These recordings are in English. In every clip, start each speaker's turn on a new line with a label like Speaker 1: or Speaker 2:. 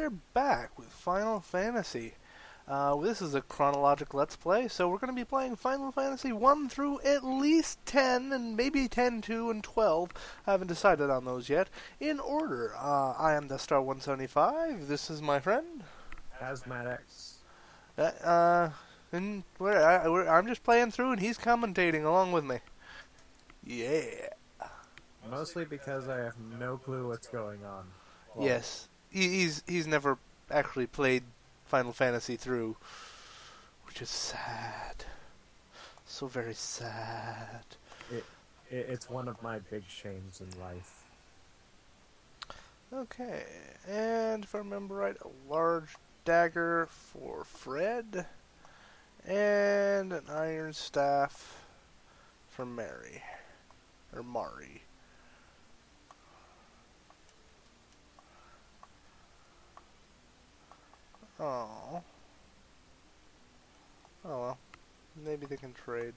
Speaker 1: we're back with Final Fantasy. This is a chronological Let's Play, so we're going to be playing Final Fantasy 1 through at least 10, and maybe 10, 2, and 12. I haven't decided on those yet. In order, I am the Star 175. This is my friend.
Speaker 2: Asthmatics.
Speaker 1: And I'm just playing through, and he's commentating along with me. Yeah.
Speaker 2: Mostly because I have no clue what's going on. Well,
Speaker 1: Yes. He's never actually played Final Fantasy through, which is sad. So very sad.
Speaker 2: it's one of my big shames in life.
Speaker 1: Okay, and if I remember right, a large dagger for Fred, and an iron staff for Mary. Or Mari. Oh. Oh well. Maybe they can trade.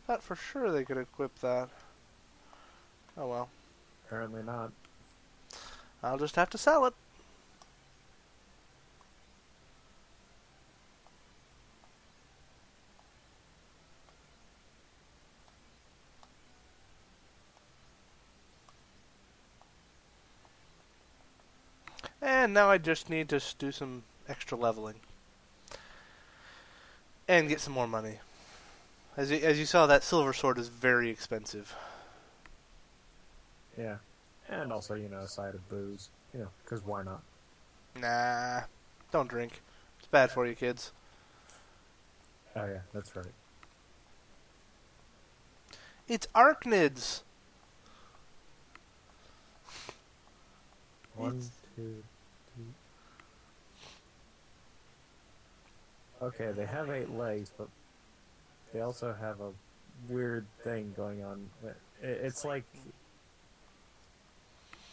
Speaker 1: Thought for sure they could equip that. Oh well.
Speaker 2: Apparently not.
Speaker 1: I'll just have to sell it. And now I just need to do some extra leveling. And get some more money. As you saw, that silver sword is very expensive.
Speaker 2: Yeah. And also, a side of booze. Because why not?
Speaker 1: Nah. Don't drink. It's bad for you, kids.
Speaker 2: Oh yeah, that's right.
Speaker 1: It's Arachnids!
Speaker 2: One, two, three. Okay, they have 8 legs, but they also have a weird thing going on. It's like...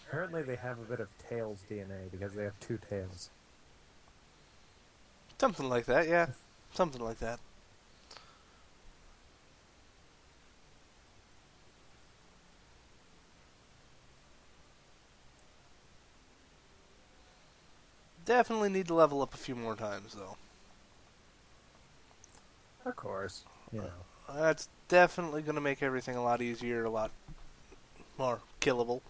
Speaker 2: Apparently they have a bit of Tails DNA, because they have 2 tails.
Speaker 1: Something like that, yeah. Something like that. Definitely need to level up a few more times, though.
Speaker 2: Of course.
Speaker 1: That's definitely going to make everything a lot easier, a lot more killable.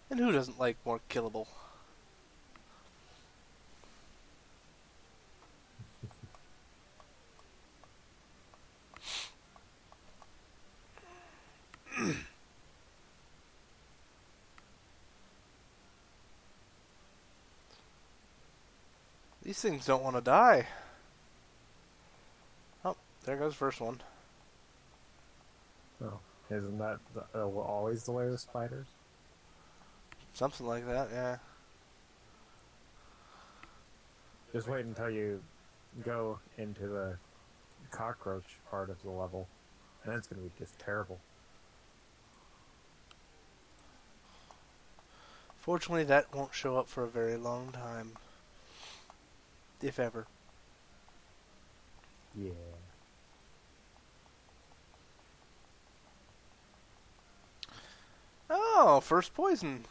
Speaker 1: And who doesn't like more killable? These things don't want to die. Oh, there goes the first one.
Speaker 2: Oh, isn't that always the way with spiders?
Speaker 1: Something like that, yeah.
Speaker 2: Just wait until you go into the cockroach part of the level, and it's going to be just terrible.
Speaker 1: Fortunately, that won't show up for a very long time. If ever.
Speaker 2: Yeah.
Speaker 1: Oh, first poison.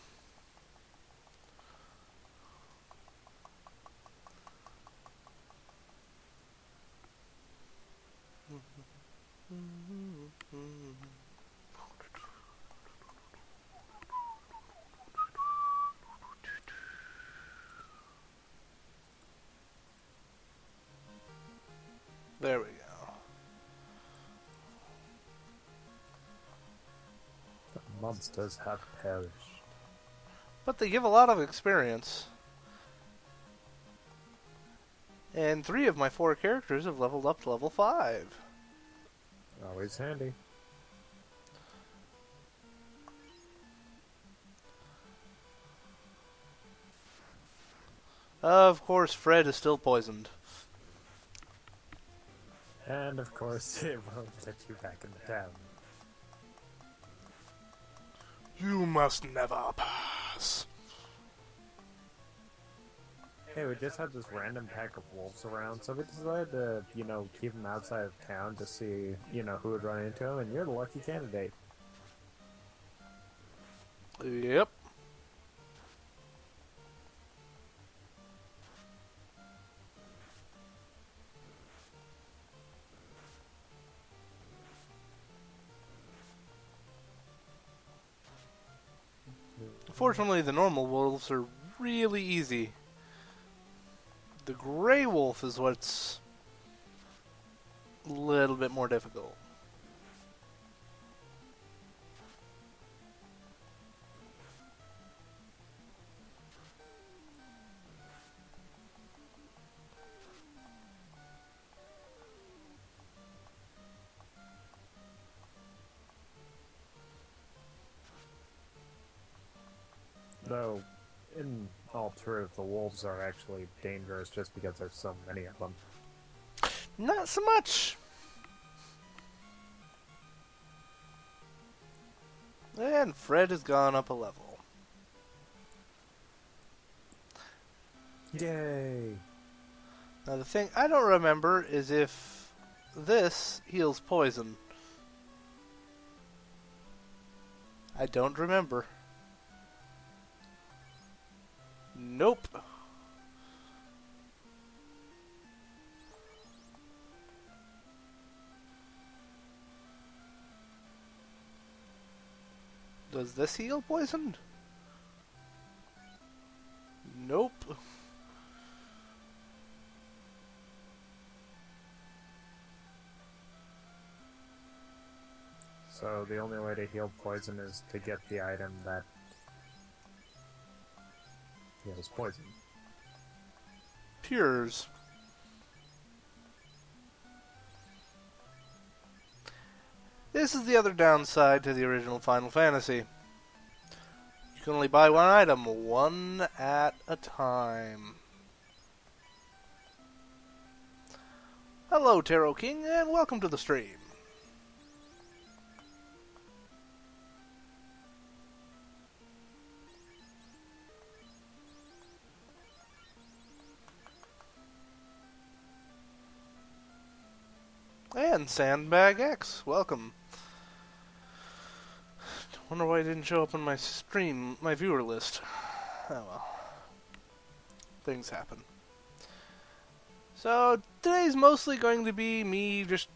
Speaker 1: There we go.
Speaker 2: The monsters have perished.
Speaker 1: But they give a lot of experience. And 3 of my 4 characters have leveled up to level 5.
Speaker 2: Always handy.
Speaker 1: Of course, Fred is still poisoned.
Speaker 2: And of course, it won't let you back in the town.
Speaker 1: You must never pass.
Speaker 2: hey, we just had this random pack of wolves around, so we decided to, keep them outside of town to see, who would run into them, and you're the lucky candidate.
Speaker 1: Yep. Fortunately, the normal wolves are really easy. The gray wolf is what's a little bit more difficult.
Speaker 2: Though, in all truth, the wolves are actually dangerous just because there's so many of them.
Speaker 1: Not so much. And Fred has gone up a level.
Speaker 2: Yay!
Speaker 1: Now the thing I don't remember is if this heals poison. I don't remember. Nope. Does this heal poison? Nope.
Speaker 2: So the only way to heal poison is to get the item that heals poison.
Speaker 1: Pures. This is the other downside to the original Final Fantasy. You can only buy one item, one at a time. Hello, Tarot King, and welcome to the stream. And Sandbag X, welcome. Wonder why it didn't show up on my stream, my viewer list. Oh well. Things happen. So, today's mostly going to be me just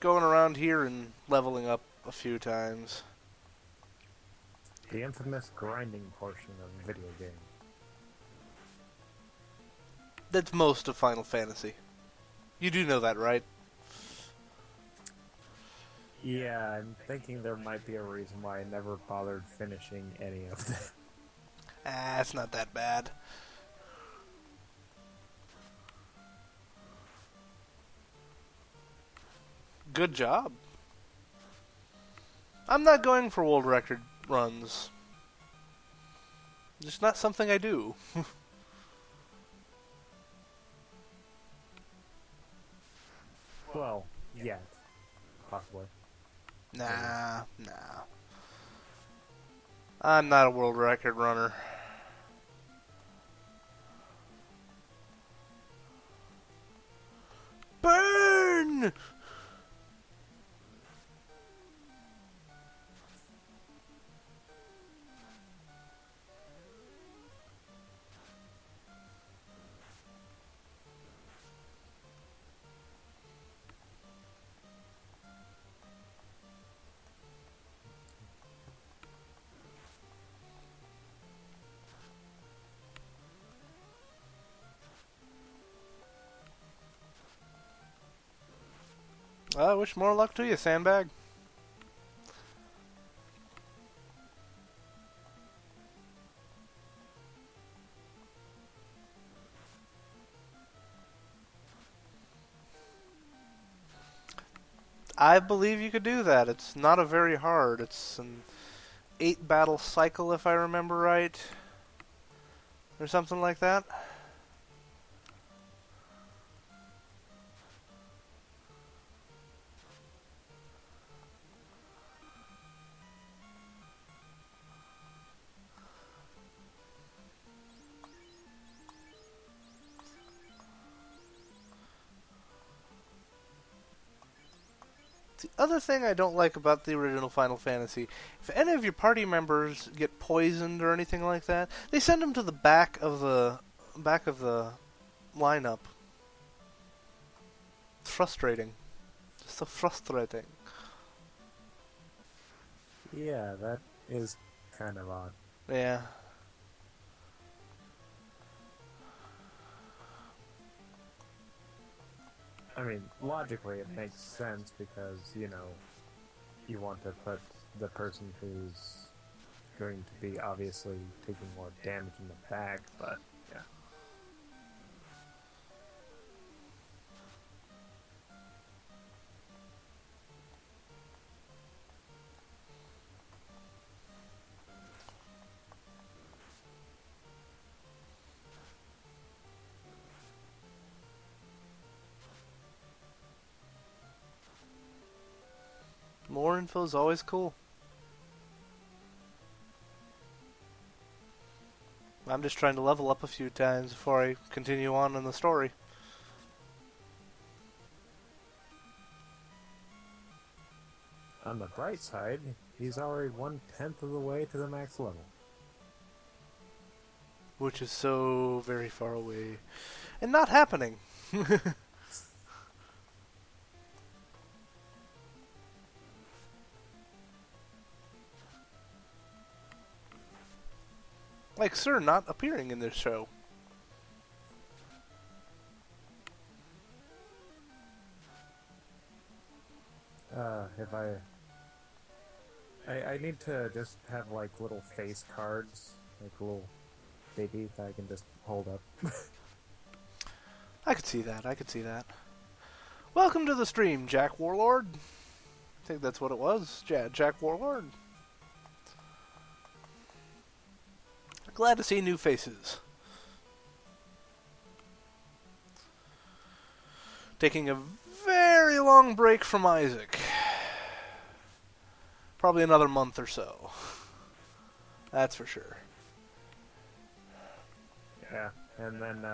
Speaker 1: going around here and leveling up a few times.
Speaker 2: The infamous grinding portion of a video game.
Speaker 1: That's most of Final Fantasy. You do know that, right?
Speaker 2: Yeah, I'm thinking there might be a reason why I never bothered finishing any of them.
Speaker 1: It's not that bad. Good job. I'm not going for world record runs. Just not something I do.
Speaker 2: Well, yet. Possibly.
Speaker 1: Nah. I'm not a world record runner. Burn! I wish more luck to you, Sandbag. I believe you could do that. It's not a very hard. It's an 8 battle cycle, if I remember right. Or something like that. The other thing I don't like about the original Final Fantasy, if any of your party members get poisoned or anything like that, they send them to the back of the lineup. It's frustrating. Just so frustrating.
Speaker 2: Yeah, that is kind of odd.
Speaker 1: Yeah.
Speaker 2: I mean, logically it makes sense because, you want to put the person who's going to be obviously taking more damage in the back, but yeah.
Speaker 1: More info is always cool. I'm just trying to level up a few times before I continue on in the story.
Speaker 2: On the bright side, he's already 1/10 of the way to the max level.
Speaker 1: Which is so very far away. And not happening. Like Sir not appearing in this show.
Speaker 2: If I need to just have like little face cards, like little baby that I can just hold up.
Speaker 1: I could see that. Welcome to the stream, Jack Warlord. I think that's what it was. Jack Warlord. Glad to see new faces. Taking a very long break from Isaac. Probably another month or so. That's for sure.
Speaker 2: Yeah, and then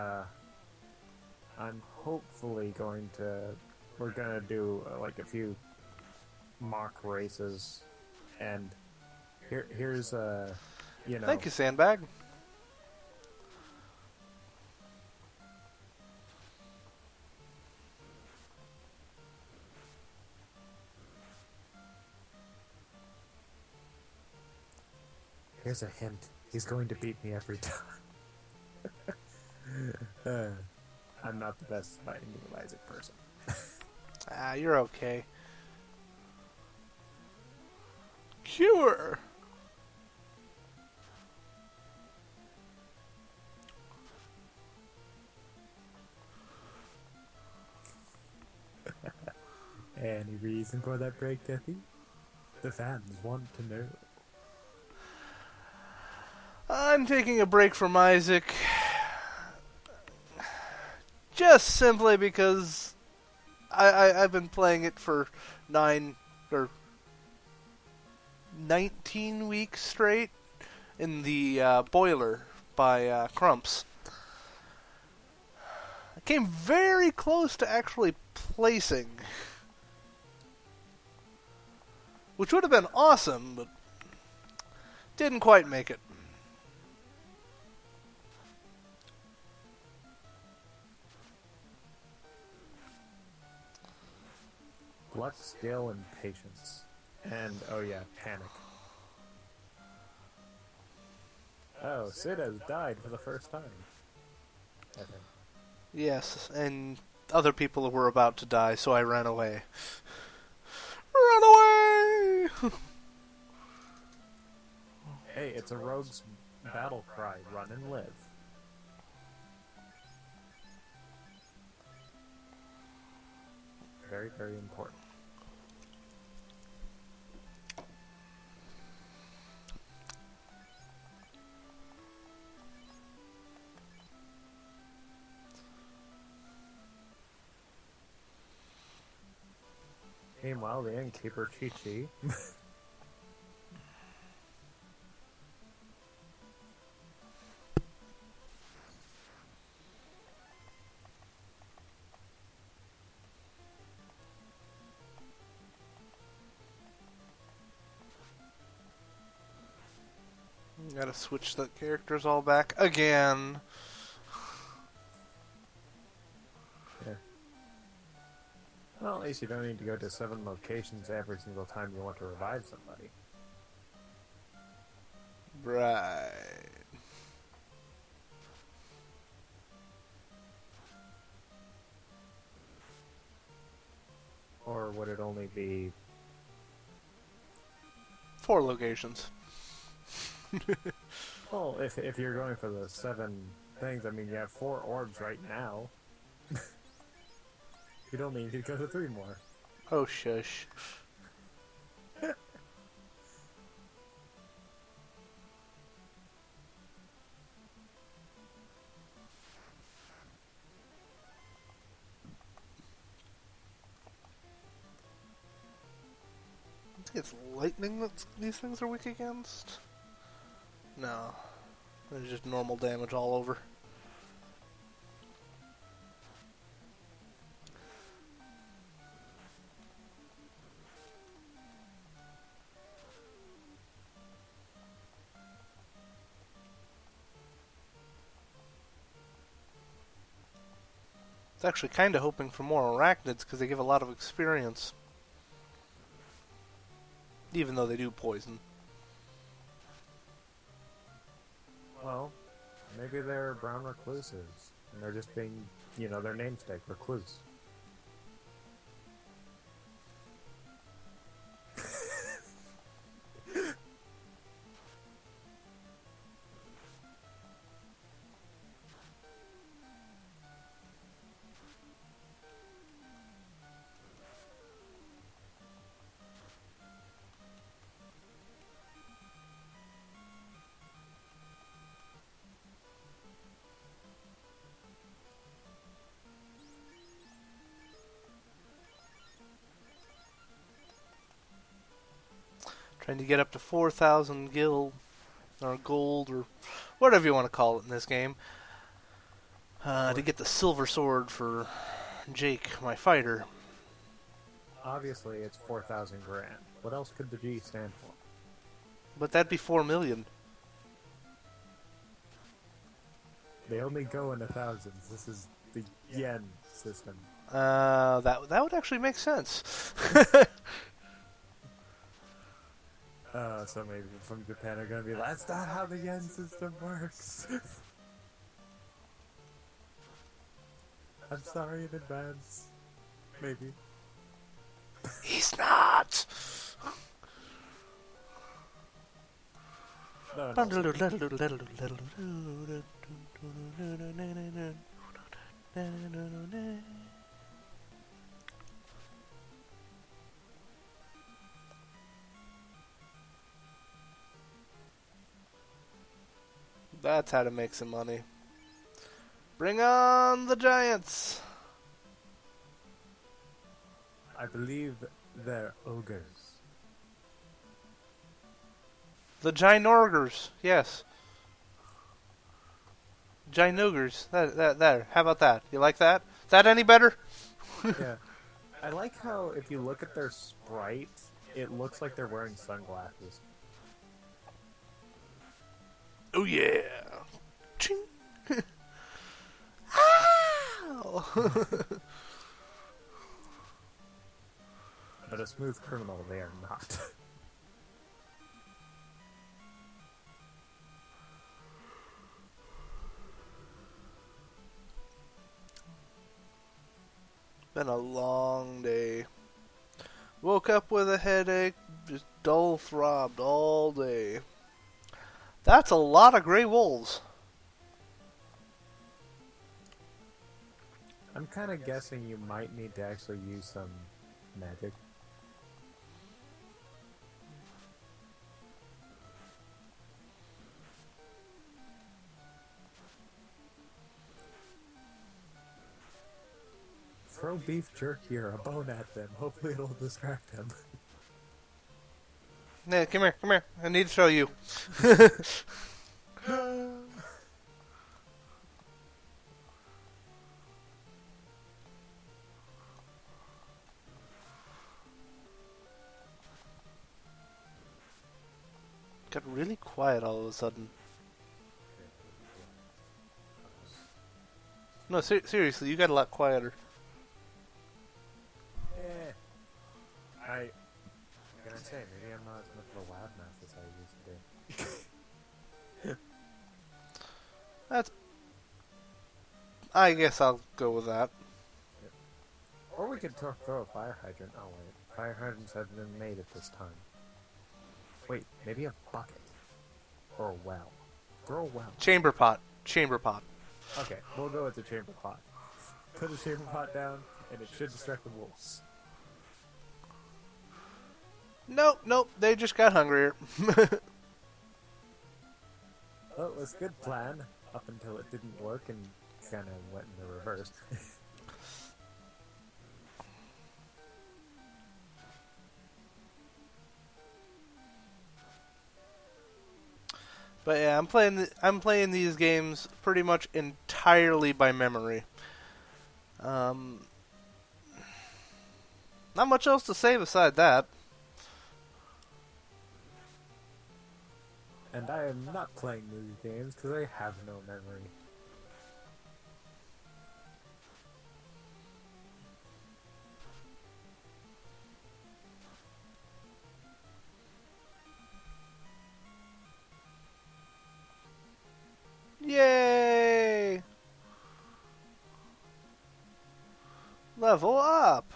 Speaker 2: I'm hopefully we're gonna do like a few mock races, and here's
Speaker 1: Thank you, Sandbag.
Speaker 2: Here's a hint. He's going to beat me every time. I'm not the best fighting with Isaac person.
Speaker 1: You're okay. Cure!
Speaker 2: Any reason for that break, Deathy? The fans want to know.
Speaker 1: I'm taking a break from Isaac. Just simply because I've been playing it for 19 weeks straight in the boiler by Crumps. I came very close to actually placing, which would have been awesome, but didn't quite make it.
Speaker 2: Luck, skill, and patience. And, oh yeah, panic. Oh, Sid has died for the first time. I think.
Speaker 1: Yes, and other people were about to die, so I ran away. Run away!
Speaker 2: Hey, it's a rogue's battle cry. Run and live. Very, very important. Meanwhile, the innkeeper Chi-Chi
Speaker 1: Gotta switch the characters all back again.
Speaker 2: Yeah. Well, at least you don't need to go to 7 locations every single time you want to revive somebody.
Speaker 1: Right.
Speaker 2: Or would it only be...
Speaker 1: 4 locations.
Speaker 2: Well, if you're going for the 7 things, I mean, you have 4 orbs right now. You'd only need to go to 3 more.
Speaker 1: Oh, shush. I think it's lightning that these things are weak against? No. It's just normal damage all over. It's actually kind of hoping for more arachnids because they give a lot of experience. Even though they do poison.
Speaker 2: Well, maybe they're brown recluses, and they're just being, you know, their namesake, recluse.
Speaker 1: Trying to get up to 4,000 gil, or gold, or whatever you want to call it in this game. To get the silver sword for Jake, my fighter.
Speaker 2: Obviously, it's 4,000 grand. What else could the G stand for?
Speaker 1: But that'd be 4 million.
Speaker 2: They only go in the thousands. This is the yen system.
Speaker 1: That would actually make sense.
Speaker 2: So maybe from Japan are gonna be like, that's not how the yen system works. I'm sorry in advance. Maybe.
Speaker 1: He's not!
Speaker 2: No.
Speaker 1: That's how to make some money. Bring on the giants!
Speaker 2: I believe they're ogres.
Speaker 1: The Ginorgers, yes. Ginogers. There. How about that? You like that? Is that any better?
Speaker 2: Yeah. I like how if you look at their sprite, it looks like they're wearing sunglasses.
Speaker 1: Oh yeah. Ching. Ow!
Speaker 2: But a smooth criminal, they are not.
Speaker 1: Been a long day. Woke up with a headache, just dull throbbed all day. That's a lot of gray wolves.
Speaker 2: I'm kind of guessing you might need to actually use some magic. Throw beef jerky or a bone at them. Hopefully it'll distract them.
Speaker 1: Yeah, come here. I need to show you. got really quiet all of a sudden. No, seriously, you got a lot quieter.
Speaker 2: Yeah. Can I say, maybe I'm not as much of a loudmouth as I used to be.
Speaker 1: That's... I guess I'll go with that.
Speaker 2: Or we could throw a fire hydrant. Oh wait, fire hydrants have been made at this time. Wait, maybe a bucket. Or a well. Throw a well.
Speaker 1: Chamber pot. Chamber pot.
Speaker 2: Okay, we'll go with the chamber pot. Put the chamber pot down, and it should distract the wolves.
Speaker 1: Nope, they just got hungrier.
Speaker 2: Well, it was a good plan, up until it didn't work and kind of went in the reverse.
Speaker 1: But yeah, I'm playing these games pretty much entirely by memory. Not much else to say beside that.
Speaker 2: And I am not playing these games because I have no memory.
Speaker 1: Yay! Level up!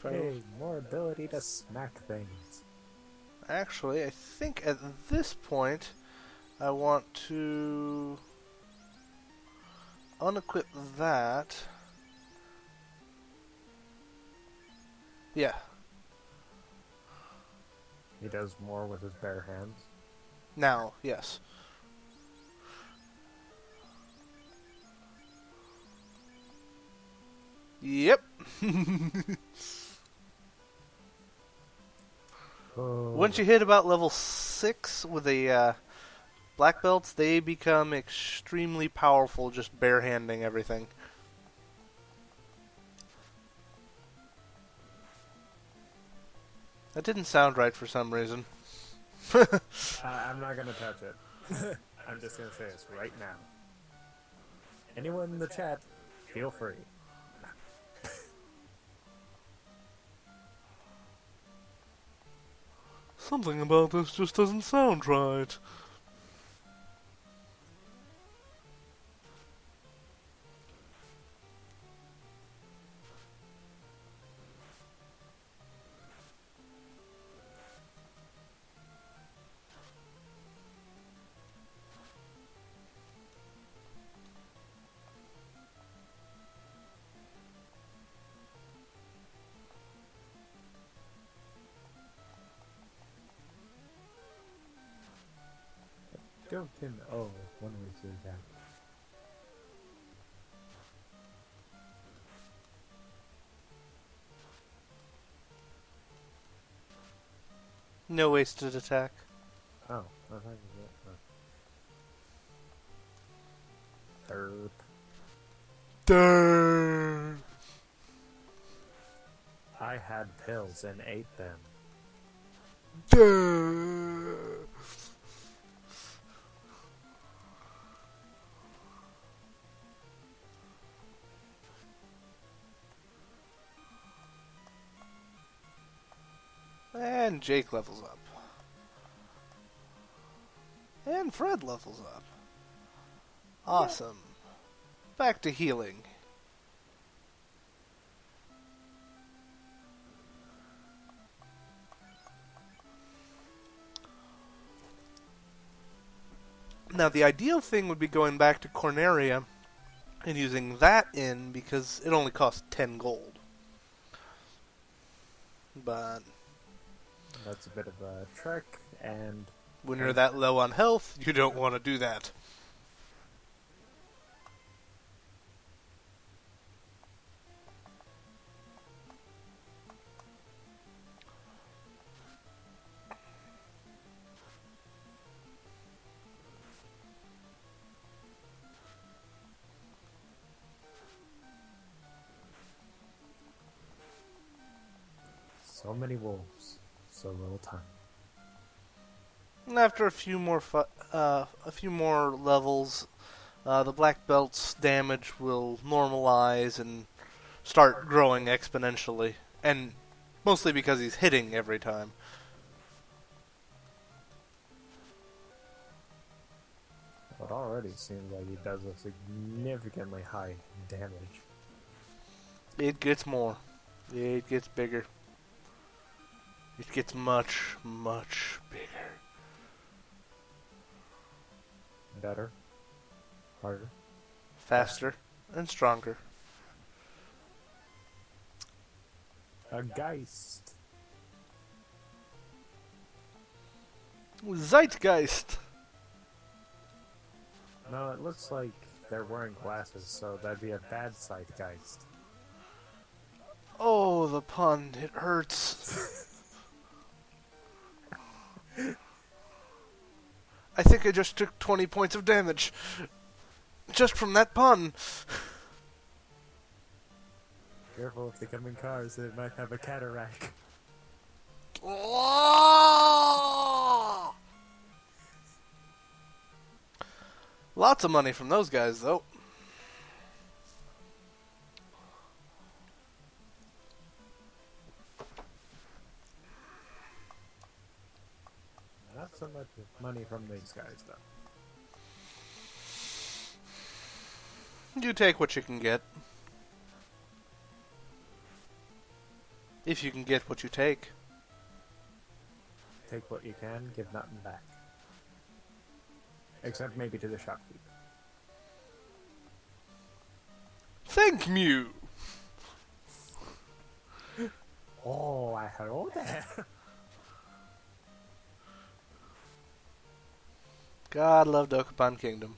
Speaker 2: Hey, more ability to smack things.
Speaker 1: Actually, I think at this point, I want to unequip that. Yeah.
Speaker 2: He does more with his bare hands.
Speaker 1: Now, yes. Yep. Once you hit about level 6 with the black belts, they become extremely powerful just barehanding everything. That didn't sound right for some reason.
Speaker 2: I'm not gonna touch it. I'm just gonna say this right now. Anyone in the chat, feel free.
Speaker 1: Something about this just doesn't sound right.
Speaker 2: Don't him. Oh, one way to attack.
Speaker 1: No wasted attack.
Speaker 2: Oh, I thought you did. Derp.
Speaker 1: Durr.
Speaker 2: I had pills and ate them.
Speaker 1: Durr. And Jake levels up. And Fred levels up. Awesome. Back to healing. Now, the ideal thing would be going back to Corneria and using that in because it only costs 10 gold. But
Speaker 2: That's a bit of a trek, and
Speaker 1: when you're that low on health, you don't want to do that.
Speaker 2: so So many wolves, so little time.
Speaker 1: And after a few more levels, the black belt's damage will normalize and start growing exponentially, and mostly because he's hitting every time.
Speaker 2: It already seems like he does a significantly high damage.
Speaker 1: It gets more. It gets bigger. It gets much, much bigger.
Speaker 2: Better. Harder.
Speaker 1: Faster and stronger.
Speaker 2: A Geist.
Speaker 1: Zeitgeist.
Speaker 2: No, it looks like they're wearing glasses, so that'd be a bad Zeitgeist.
Speaker 1: Oh, the pun. It hurts. I think I just took 20 points of damage. Just from that pun.
Speaker 2: Careful if they come in cars, they might have a cataract.
Speaker 1: Lots of money from those guys, though.
Speaker 2: Not so much money from these guys, though.
Speaker 1: You take what you can get. If you can get what you take.
Speaker 2: Take what you can, give nothing back. Except maybe to the shopkeeper.
Speaker 1: Thank you.
Speaker 2: Oh, I heard that.
Speaker 1: God love Dokapon Kingdom.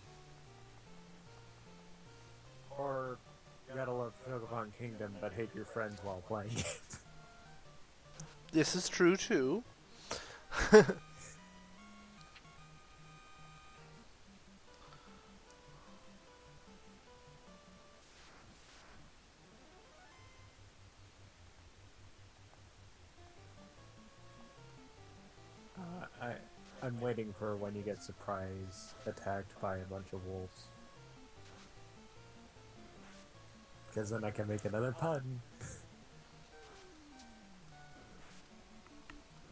Speaker 2: Or you gotta love Pokemon Kingdom but hate your friends while playing it.
Speaker 1: This is true, too.
Speaker 2: I'm waiting for when you get surprise attacked by a bunch of wolves. Because then I can make another pun.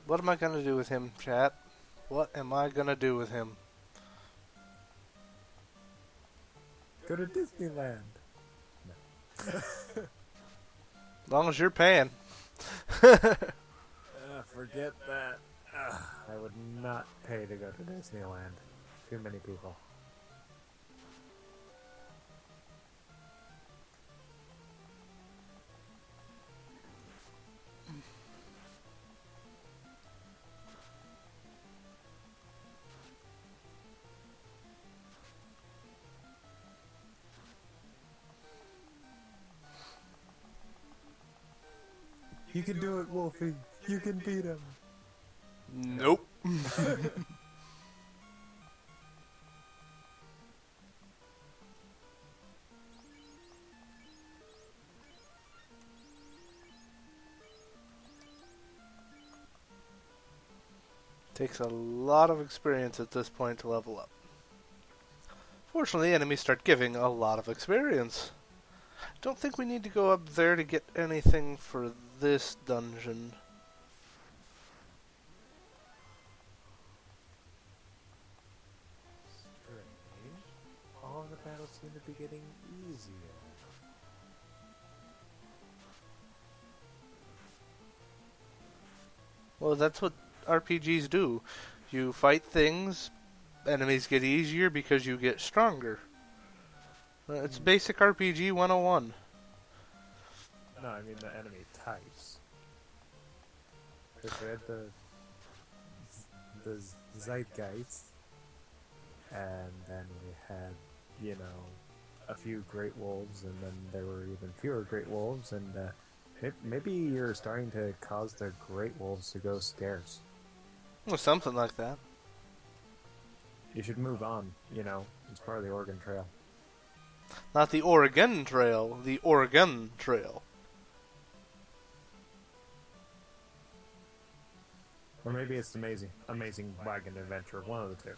Speaker 1: What am I gonna do with him, chat? What am I gonna do with him?
Speaker 2: Go to Disneyland. No.
Speaker 1: As long as you're paying.
Speaker 2: Forget that. I would not pay to go to Disneyland. Too many people. You can do it, Wolfie. You can beat him.
Speaker 1: Nope. Takes a lot of experience at this point to level up. Fortunately, enemies start giving a lot of experience. Don't think we need to go up there to get anything for this dungeon.
Speaker 2: Strange. All of the battles seem to be getting easier.
Speaker 1: Well, that's what RPGs do. You fight things, enemies get easier because you get stronger. It's basic RPG 101.
Speaker 2: No, I mean the enemy types. Because we had the Zeitgeist, and then we had, you know, a few Great Wolves, and then there were even fewer Great Wolves, and maybe you're starting to cause the Great Wolves to go scarce.
Speaker 1: Or something like that.
Speaker 2: You should move on, you know, it's part of the Oregon Trail.
Speaker 1: Not the Oregon Trail, the Oregon Trail.
Speaker 2: Or maybe it's Amazing Wagon Adventure, one of the two.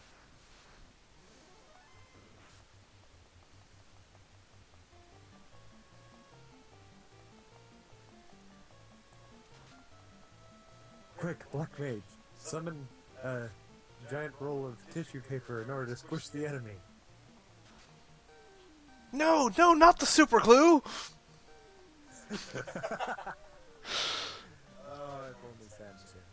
Speaker 2: Quick, Black Mage, summon a giant roll of tissue paper in order to squish the enemy.
Speaker 1: No, not the super glue!
Speaker 2: Oh, if only Sam was here.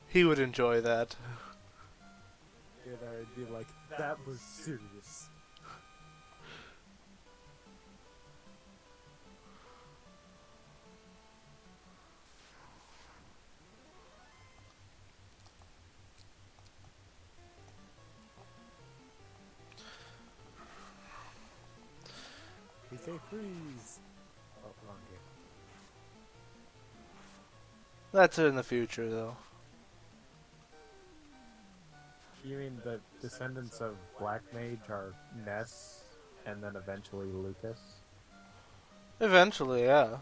Speaker 1: He would enjoy that.
Speaker 2: And I'd be like, that was serious. PK freeze! Oh, wrong game.
Speaker 1: That's in the future, though.
Speaker 2: You mean the descendants of Black Mage are Ness, and then eventually Lucas?
Speaker 1: Eventually, yes.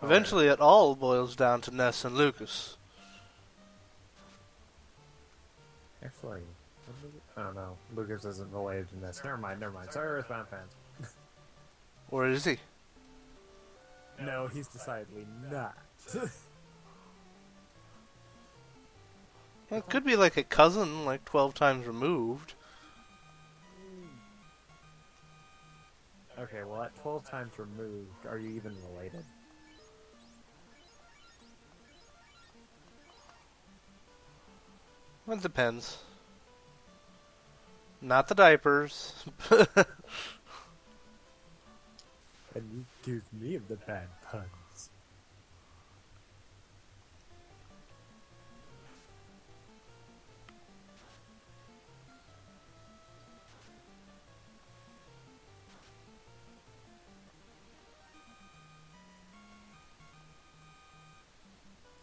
Speaker 1: Eventually, it all boils down to Ness and Lucas.
Speaker 2: Actually, I don't know. Lucas isn't related to Ness. Never mind. Sorry, Earthbound fans.
Speaker 1: Or is he?
Speaker 2: No, he's decidedly not.
Speaker 1: Well, it could be like a cousin, like 12 times removed.
Speaker 2: Okay, well, at 12 times removed, are you even related?
Speaker 1: It depends. Not the diapers.
Speaker 2: And you accuse me of the bad puns.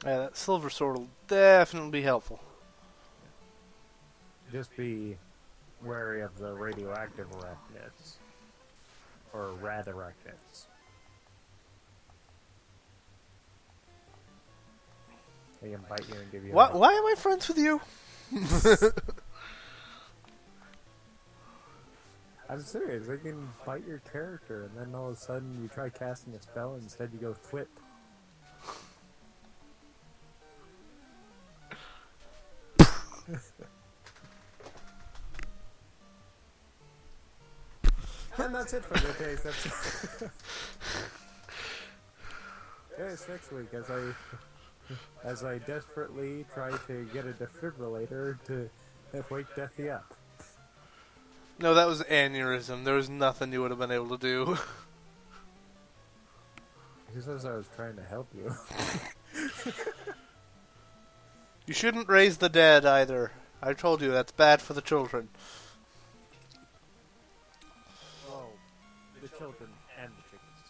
Speaker 1: Yeah, that silver sword will definitely be helpful.
Speaker 2: Just be wary of the radioactive arachnids. Or radarachnids. They can bite you and give you
Speaker 1: Why am I friends with you?
Speaker 2: I'm serious, they can bite your character and then all of a sudden you try casting a spell and instead you go thwip. And that's it for today's episode. Yes, next week as I desperately try to get a defibrillator to wake Deathy up.
Speaker 1: No, that was aneurysm. There was nothing you would have been able to do.
Speaker 2: He says I was trying to help you.
Speaker 1: You shouldn't raise the dead either. I told you, that's bad for the children.
Speaker 2: Oh, the children and the chickens.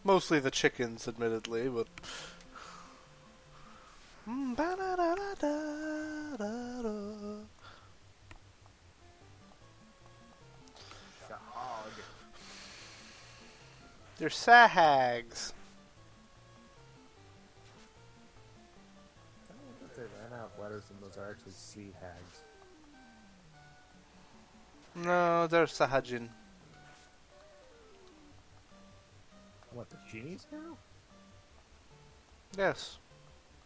Speaker 1: Mostly the chickens, admittedly, but...
Speaker 2: Shahog.
Speaker 1: They're sahags.
Speaker 2: I don't know if they ran out of letters and those are actually sea hags.
Speaker 1: No, they're sahajin.
Speaker 2: What, the genies now?
Speaker 1: Yes.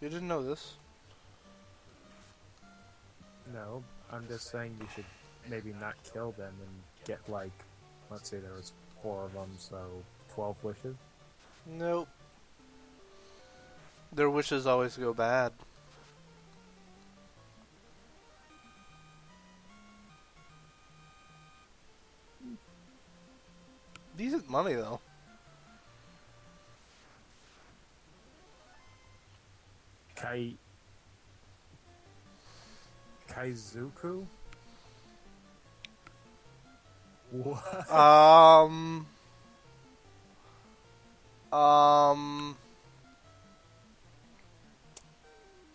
Speaker 1: You didn't know this.
Speaker 2: No, I'm just saying you should maybe not kill them and get like, let's say there was 4 of them, so 12 wishes.
Speaker 1: Nope. Their wishes always go bad. Decent money, though.
Speaker 2: Kaizuku? What?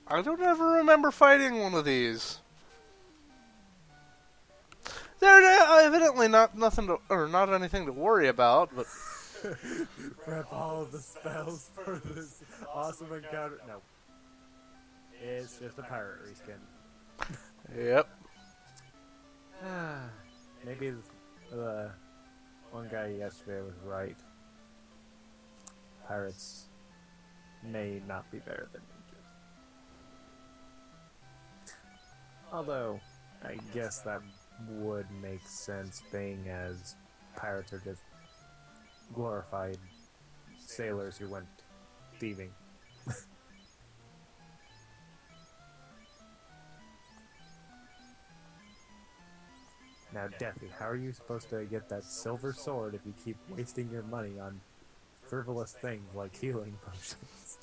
Speaker 1: I don't ever remember fighting one of these. They're evidently not anything to worry about, but
Speaker 2: Prep all of the spells for this awesome encounter. No. It's just a pirate reskin.
Speaker 1: Yep.
Speaker 2: Maybe the one guy yesterday was right. Pirates may not be better than ninjas. Although, I guess that would make sense, being as pirates are just glorified sailors who went thieving. Now, Deathy, how are you supposed to get that silver sword if you keep wasting your money on frivolous things like healing potions?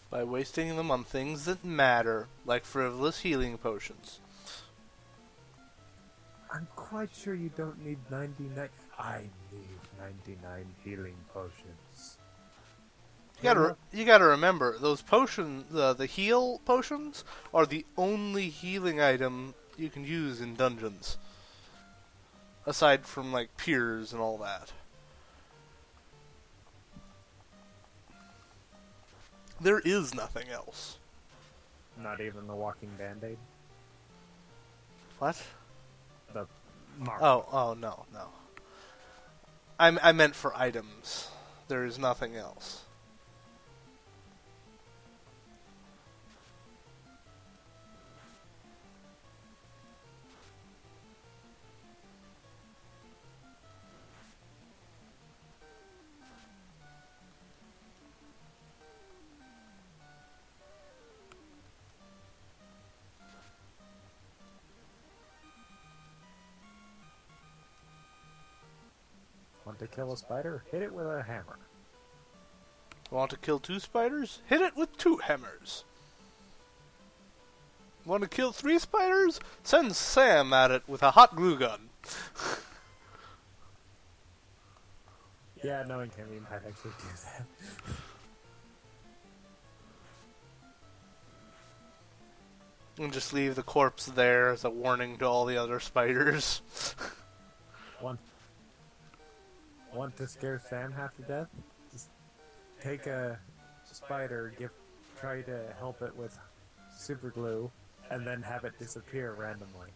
Speaker 1: By wasting them on things that matter, like frivolous healing potions.
Speaker 2: I'm quite sure you don't need 99. I need 99 healing potions.
Speaker 1: You gotta remember, those potions, the heal potions, are the only healing item you can use in dungeons. Aside from, like, piers and all that. There is nothing else.
Speaker 2: Not even the walking band-aid?
Speaker 1: What?
Speaker 2: The mark.
Speaker 1: Oh, no. I meant for items. There is nothing else.
Speaker 2: Want to kill a spider? Hit it with a hammer.
Speaker 1: Want to kill 2 spiders? Hit it with 2 hammers. Want to kill 3 spiders? Send Sam at it with a hot glue gun.
Speaker 2: Yeah, knowing him, he might actually do that.
Speaker 1: And just leave the corpse there as a warning to all the other spiders.
Speaker 2: Want to scare Sam half to death? Just take a spider, try to help it with super glue, and then have it disappear randomly.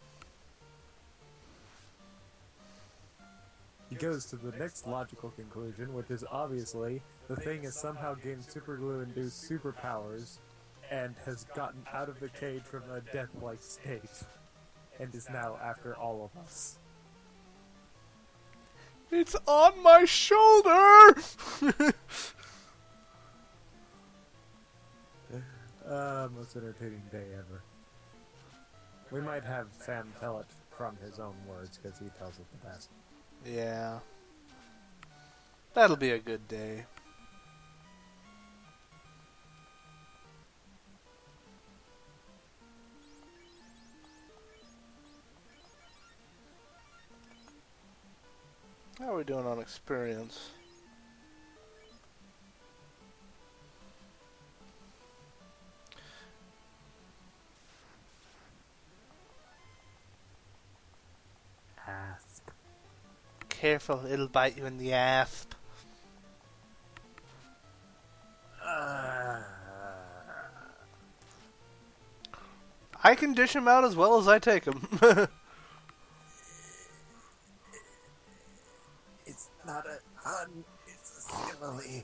Speaker 2: He goes to the next logical conclusion, which is obviously the thing has somehow gained super glue-induced superpowers and has gotten out of the cage from a death-like state and is now after all of us.
Speaker 1: It's on my shoulder!
Speaker 2: Most entertaining day ever. We might have Sam tell it from his own words, because he tells it the best.
Speaker 1: Yeah. That'll be a good day. How are we doing on experience?
Speaker 2: Asp.
Speaker 1: Careful, it'll bite you in the asp. I can dish him out as well as I take him.
Speaker 2: It's not a pun, it's a simile.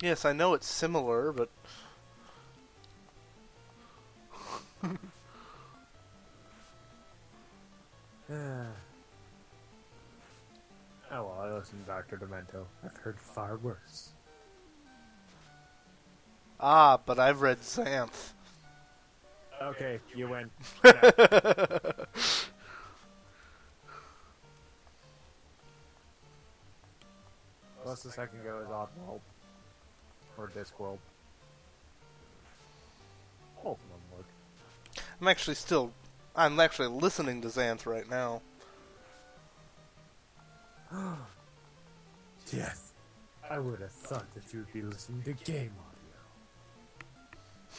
Speaker 1: Yes, I know it's similar, but...
Speaker 2: Oh well, I listened to Dr. Demento. I've heard far worse.
Speaker 1: Ah, but I've read Xanth.
Speaker 2: Okay, you win. Plus the second go is Oddworld. Or Discworld. Both of them work.
Speaker 1: I'm actually listening to Xanth right now.
Speaker 2: Yes, I would have thought that you would be listening to game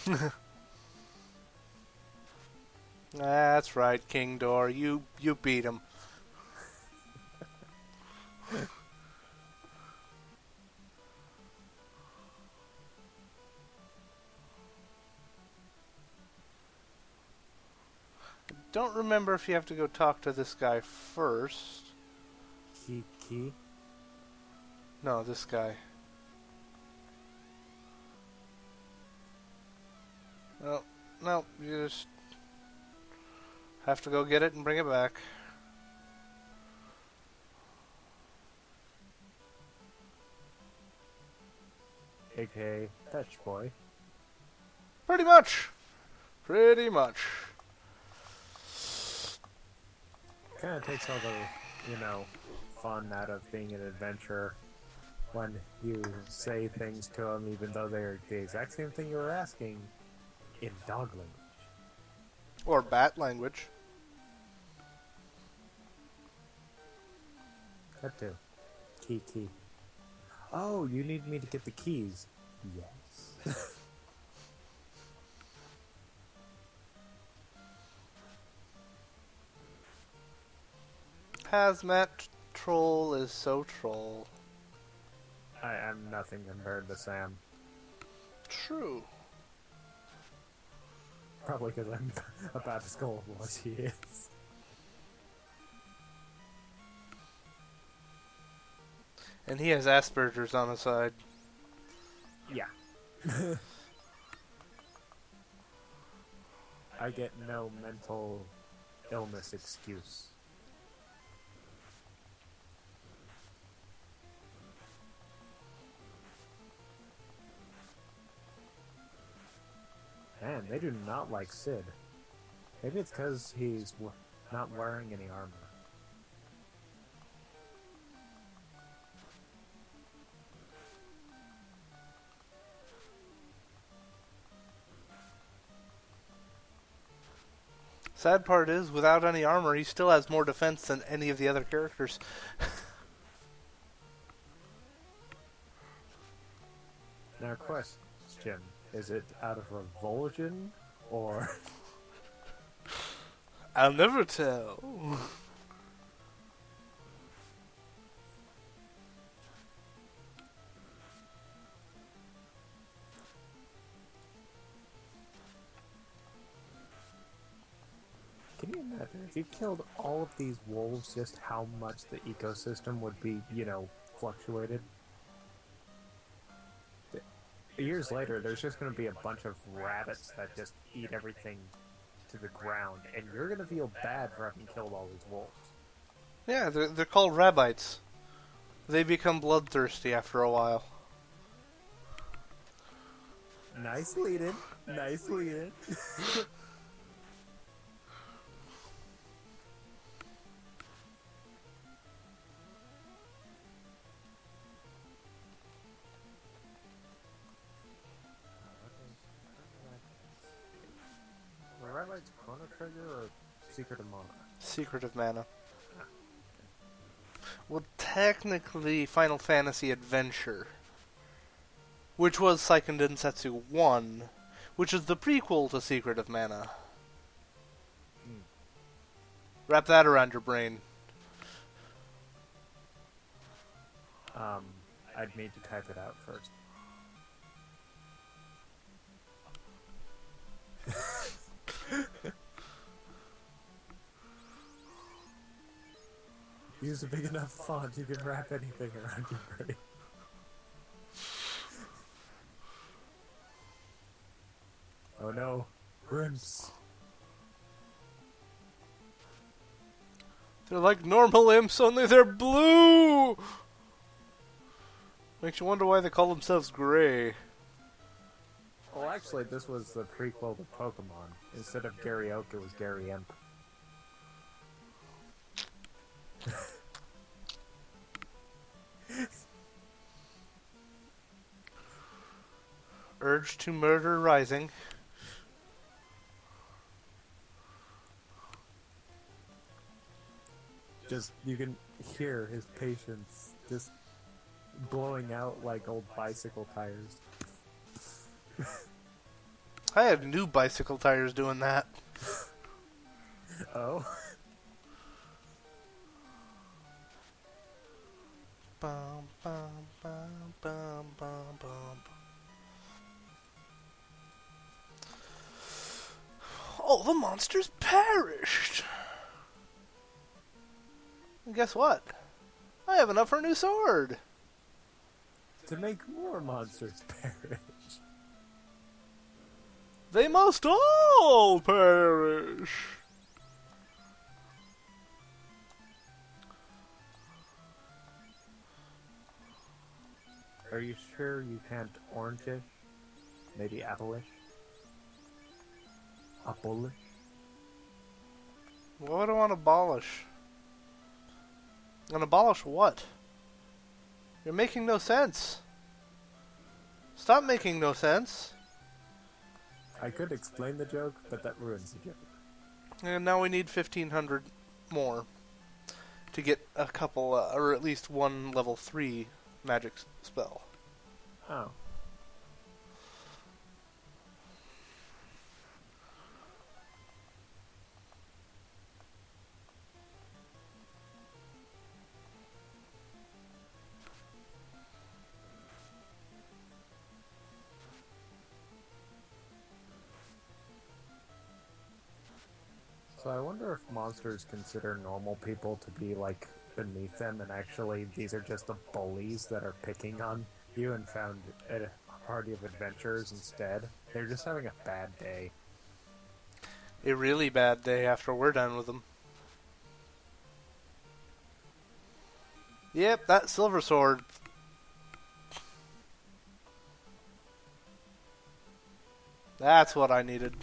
Speaker 2: audio.
Speaker 1: That's right, King Door. You beat him. Don't remember if you have to go talk to this guy first.
Speaker 2: Key?
Speaker 1: No, this guy. No, you just have to go get it and bring it back.
Speaker 2: AKA Fetch Boy.
Speaker 1: Pretty much.
Speaker 2: Kind of takes all the, fun out of being an adventurer when you say things to them even though they're the exact same thing you were asking in dog language.
Speaker 1: Or bat language.
Speaker 2: That too. Key. Oh, you need me to get the keys. Yes.
Speaker 1: Hazmat Troll is so troll.
Speaker 2: I am nothing compared to Sam.
Speaker 1: True.
Speaker 2: Probably because I'm about as gullible as he is.
Speaker 1: And he has Asperger's on his side.
Speaker 2: Yeah. I get no mental illness excuse. Man, they do not like Sid. Maybe it's because he's not wearing any armor.
Speaker 1: Sad part is, without any armor, he still has more defense than any of the other characters.
Speaker 2: Now, question. Is it out of revulsion, or...
Speaker 1: I'll never tell.
Speaker 2: Can you imagine if you killed all of these wolves, just how much the ecosystem would be, fluctuated? Years later, there's just going to be a bunch of rabbits that just eat everything to the ground, and you're going to feel bad for having killed all these wolves.
Speaker 1: Yeah, they're called rabbites. They become bloodthirsty after a while.
Speaker 2: Nice lead-in. Nice lead-in. Rabbites Chrono Trigger or Secret of Mana?
Speaker 1: Secret of Mana. Well, technically, Final Fantasy Adventure, which was Seiken Densetsu 1, which is the prequel to Secret of Mana. Wrap that around your brain.
Speaker 2: I'd need to type it out first. Use a big enough font, you can wrap anything around your brain. Oh no, Grimps.
Speaker 1: They're like normal imps, only they're blue! Makes you wonder why they call themselves gray.
Speaker 2: Well, actually, this was the prequel to Pokemon. Instead of Gary Oak, it was Gary Imp.
Speaker 1: Urge to murder rising.
Speaker 2: Just, you can hear his patience just blowing out like old bicycle tires.
Speaker 1: I had new bicycle tires doing that.
Speaker 2: Oh?
Speaker 1: Bum, bum, bum, bum, bum, bum. All the monsters perished. And guess what? I have enough for a new sword.
Speaker 2: To make more monsters perish.
Speaker 1: They must all perish.
Speaker 2: Are you sure you can't orange-ish? Maybe apple-ish? Apple-ish?
Speaker 1: What do I want to abolish? And abolish what? You're making no sense. Stop making no sense.
Speaker 2: I could explain the joke, but that ruins the joke.
Speaker 1: And now we need 1,500 more to get a couple, or at least one level 3 magic spell.
Speaker 2: Oh. So I wonder if monsters consider normal people to be, like, beneath them, and actually these are just the bullies that are picking on you and found a party of adventurers instead. They're just having a bad day.
Speaker 1: A really bad day after we're done with them. Yep, that silver sword. That's what I needed.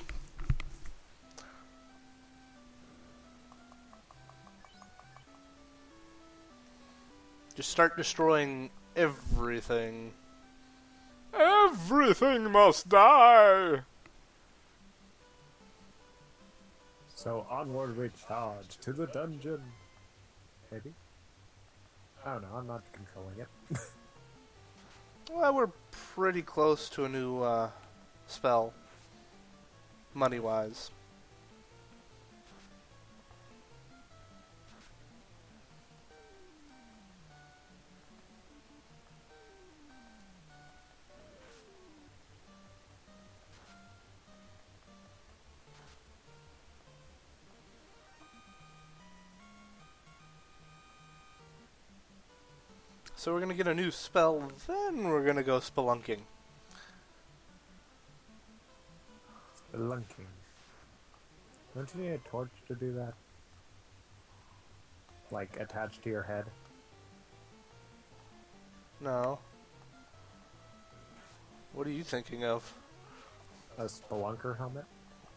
Speaker 1: Just start destroying everything. Everything must die!
Speaker 2: So onward we charge to the dungeon. Maybe? I don't know, I'm not controlling it.
Speaker 1: Well, we're pretty close to a new spell. Money-wise. So we're gonna get a new spell, then we're gonna go spelunking.
Speaker 2: Spelunking. Don't you need a torch to do that? Like, attached to your head?
Speaker 1: No. What are you thinking of?
Speaker 2: A spelunker helmet?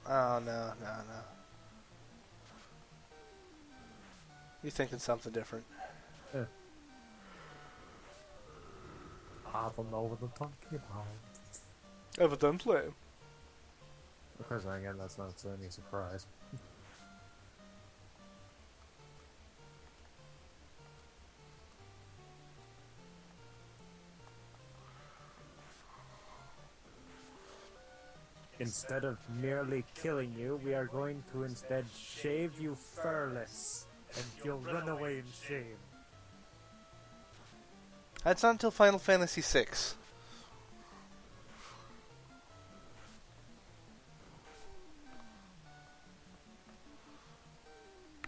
Speaker 1: Oh, no. You're thinking something different.
Speaker 2: I don't know what I'm talking about.
Speaker 1: Evidently.
Speaker 2: Of course, again, that's not any surprise. Instead of merely killing you, we are going to instead shave you furless, and you'll run away in shame.
Speaker 1: That's not until Final Fantasy VI.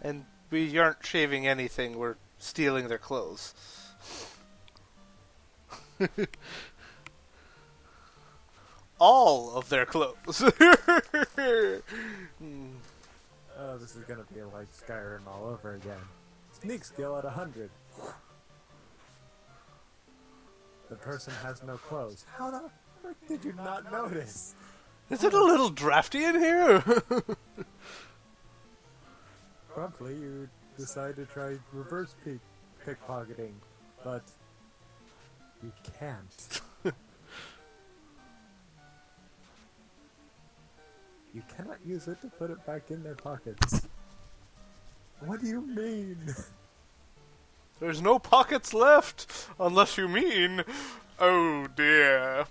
Speaker 1: And we aren't shaving anything, we're stealing their clothes. All of their clothes.
Speaker 2: Oh, this is gonna be like Skyrim all over again. Sneak skill at 100. The person has no clothes. How the frick did you not notice?
Speaker 1: Is it a little drafty in here?
Speaker 2: Promptly, you decide to try reverse pickpocketing, but you can't. You cannot use it to put it back in their pockets. What do you mean?
Speaker 1: There's no pockets left, unless you mean, oh dear.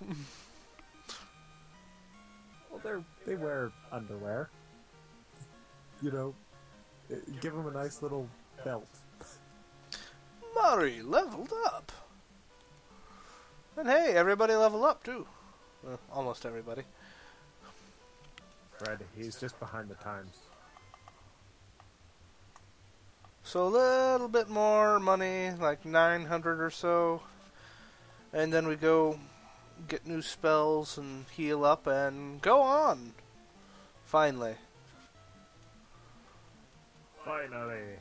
Speaker 2: Well, they wear underwear. You know, give them a nice little belt.
Speaker 1: Mari leveled up. And hey, everybody level up too. Well, almost everybody.
Speaker 2: Fred, he's just behind the times.
Speaker 1: So a little bit more money, like 900 or so. And then we go get new spells and heal up and go on. Finally.
Speaker 2: Finally.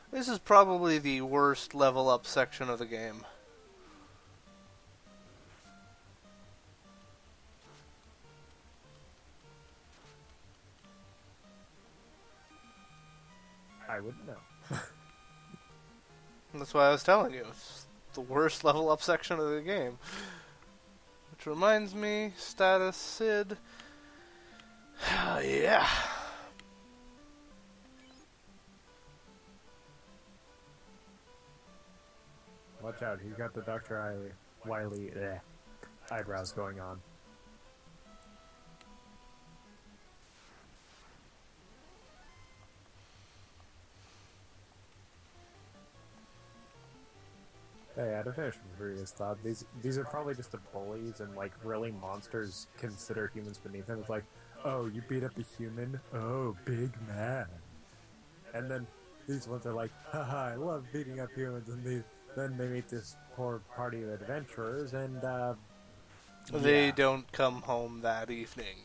Speaker 1: This is probably the worst level up section of the game.
Speaker 2: I wouldn't know.
Speaker 1: That's why I was telling you. It's the worst level up section of the game. Which reminds me, status Sid. Yeah.
Speaker 2: Watch out, he's got the Dr. Wily eyebrows going on. Hey, I had a fish from previous thought. These are probably just the bullies, and like really monsters consider humans beneath them. It's like, oh, you beat up a human? Oh, big man. And then these ones are like, haha, I love beating up humans, and then they meet this poor party of adventurers, and
Speaker 1: They don't come home that evening.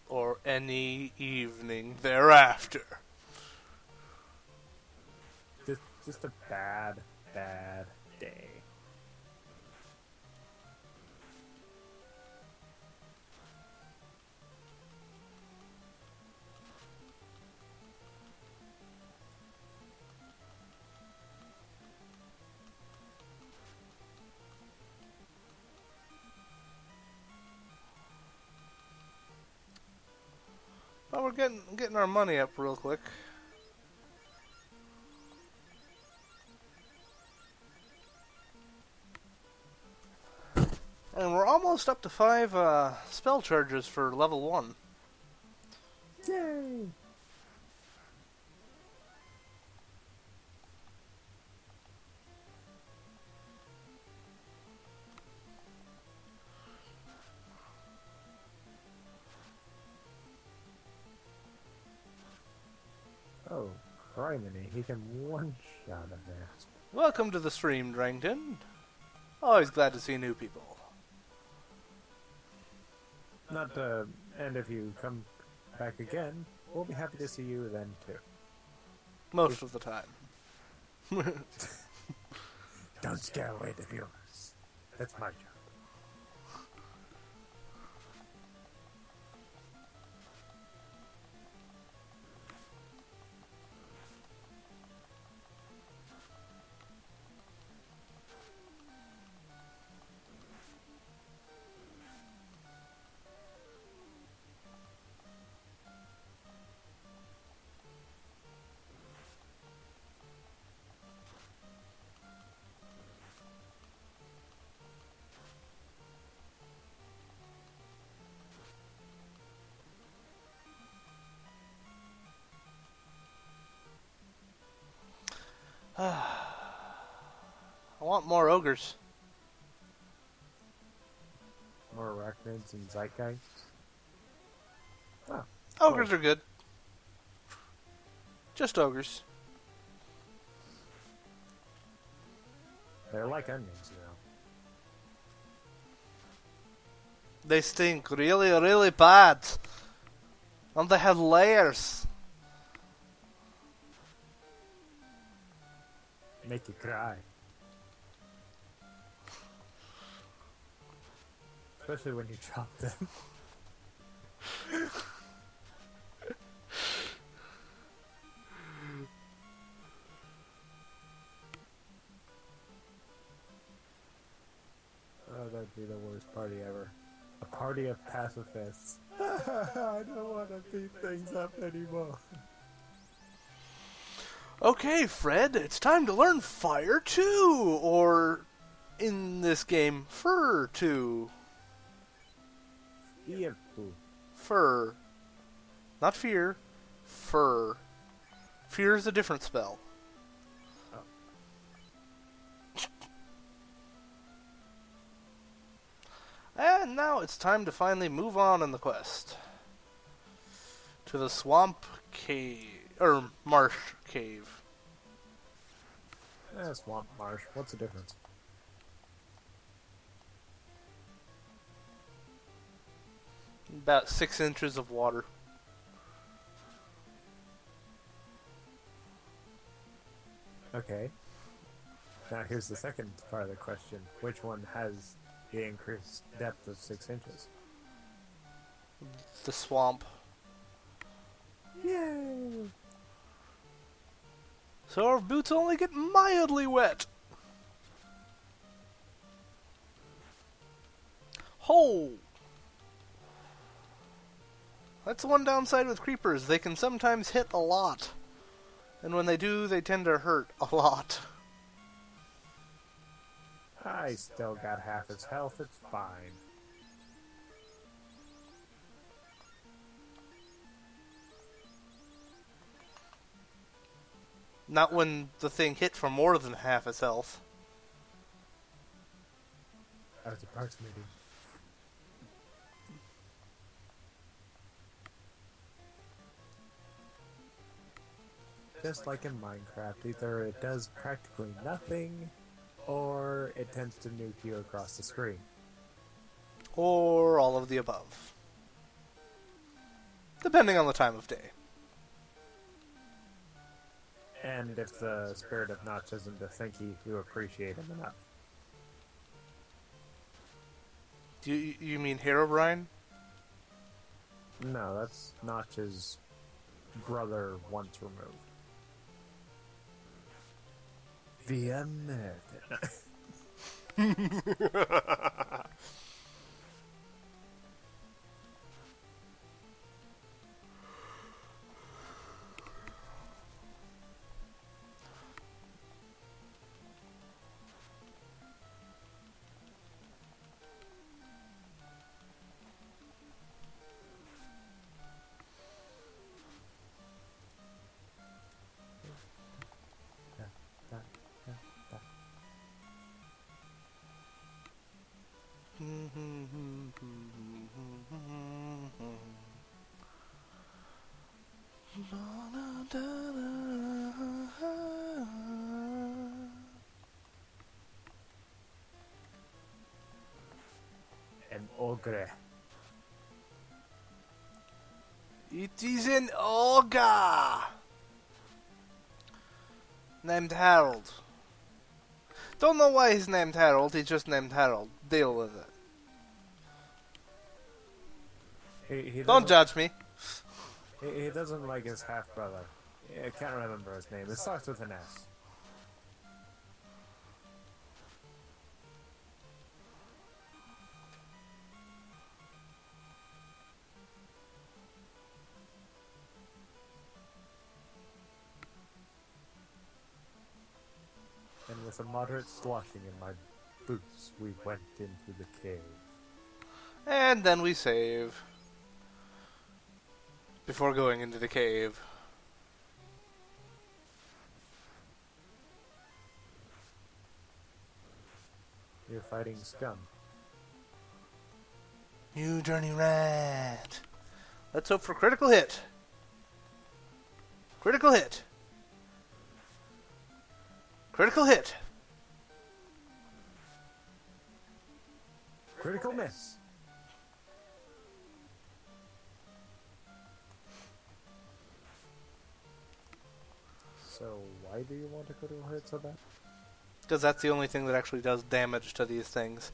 Speaker 1: Or any evening thereafter.
Speaker 2: Just a bad day.
Speaker 1: Well, we're getting our money up real quick. And we're almost up to 5 spell charges for level 1.
Speaker 2: Yay! Oh, criminy, he can one-shot a Asp.
Speaker 1: Welcome to the stream, Drangton. Always glad to see new people.
Speaker 2: And if you come back again, we'll be happy to see you then too.
Speaker 1: Most of the time.
Speaker 2: Don't scare away the viewers. That's my job.
Speaker 1: I want more ogres.
Speaker 2: More arachnids and zeitgeists. Oh,
Speaker 1: Ogres are good. Just ogres.
Speaker 2: they're like onions, you know.
Speaker 1: They stink really, really bad. And they have layers.
Speaker 2: Make you cry. Especially when you chop them. Oh, that'd be the worst party ever. A party of pacifists. I don't want to beat things up anymore.
Speaker 1: Okay, Fred, it's time to learn Fire 2, or in this game, Fur 2.
Speaker 2: Fear.
Speaker 1: Fur. Not fear. Fur. Fear is a different spell.
Speaker 2: Oh.
Speaker 1: And now it's time to finally move on in the quest. To the swamp cave. Or marsh cave.
Speaker 2: Swamp marsh. What's the difference?
Speaker 1: About 6 inches of water.
Speaker 2: Okay. Now here's the second part of the question. Which one has the increased depth of 6 inches?
Speaker 1: The swamp.
Speaker 2: Yay!
Speaker 1: So our boots only get mildly wet. Ho! That's the one downside with creepers. They can sometimes hit a lot. And when they do, they tend to hurt a lot.
Speaker 2: I still got half his health, it's fine.
Speaker 1: Not when the thing hit for more than half its health.
Speaker 2: I was approximating. Just like in Minecraft, either it does practically nothing, or it tends to nuke you across the screen.
Speaker 1: Or all of the above. Depending on the time of day.
Speaker 2: And if the spirit of Notch isn't a thinky, you appreciate him enough.
Speaker 1: You mean Herobrine?
Speaker 2: No, that's Notch's brother once removed. The American. An ogre.
Speaker 1: It is an ogre! Named Harold. Don't know why he's named Harold, he's just named Harold. Deal with it.
Speaker 2: He
Speaker 1: Don't judge me.
Speaker 2: He doesn't like his half-brother. I can't remember his name. It starts with an S. And with a moderate sloshing in my boots, we went into the cave.
Speaker 1: And then we save. Before going into the cave.
Speaker 2: You're fighting scum.
Speaker 1: You journey rat. Let's hope for critical hit. Critical hit. Critical hit.
Speaker 2: Critical miss. So why do you want a critical hit so bad?
Speaker 1: Because that's the only thing that actually does damage to these things.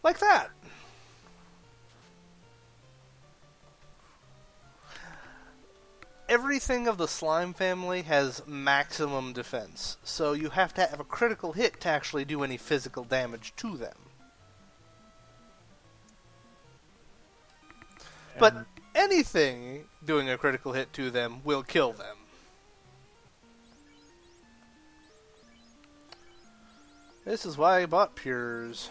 Speaker 1: Like that. Everything of the slime family has maximum defense, so you have to have a critical hit to actually do any physical damage to them. But anything doing a critical hit to them will kill them. This is why I bought Pures.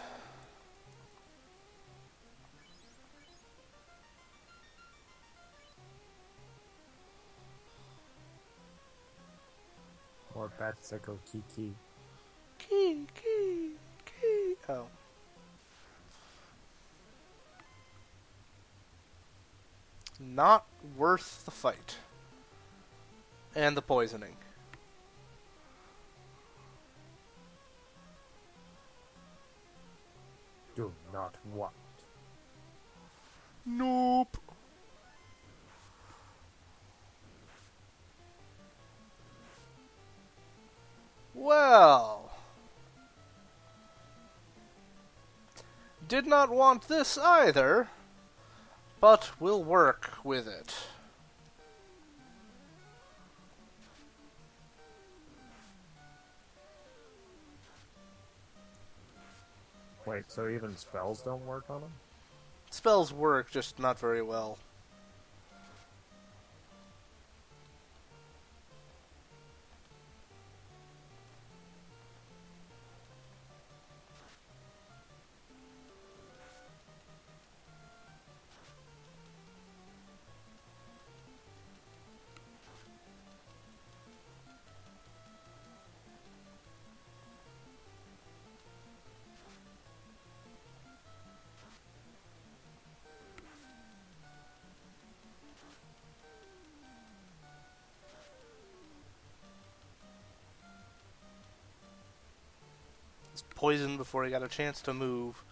Speaker 2: Or bats that go kiki.
Speaker 1: Key. Oh. Not worth the fight. And the poisoning.
Speaker 2: Do not what?
Speaker 1: Nope. Well. Did not want this either, but will work with it.
Speaker 2: Wait, so even spells don't work on them?
Speaker 1: Spells work, just not very well. He's poisoned before he got a chance to move.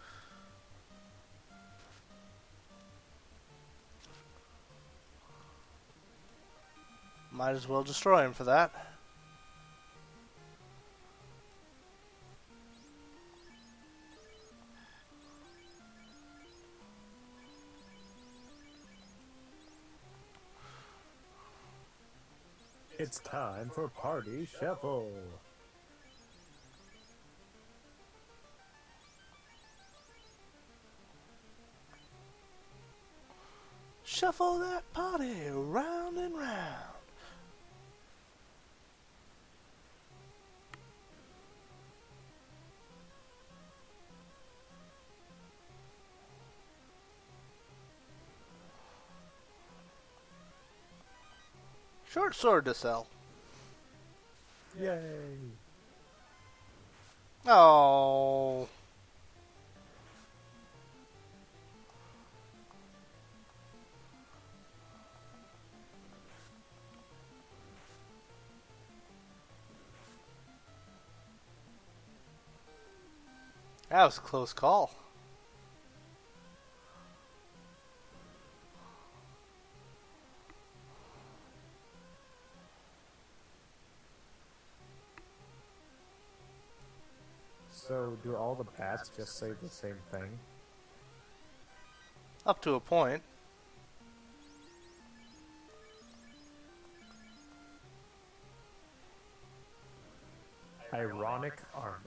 Speaker 1: Might as well destroy him for that.
Speaker 2: It's time for Party Shuffle.
Speaker 1: Shuffle that party round and round. Short sword to sell.
Speaker 2: Yay!
Speaker 1: Oh. That was a close call.
Speaker 2: So, do all the bats just say the same thing?
Speaker 1: Up to a point.
Speaker 2: Ironic armor.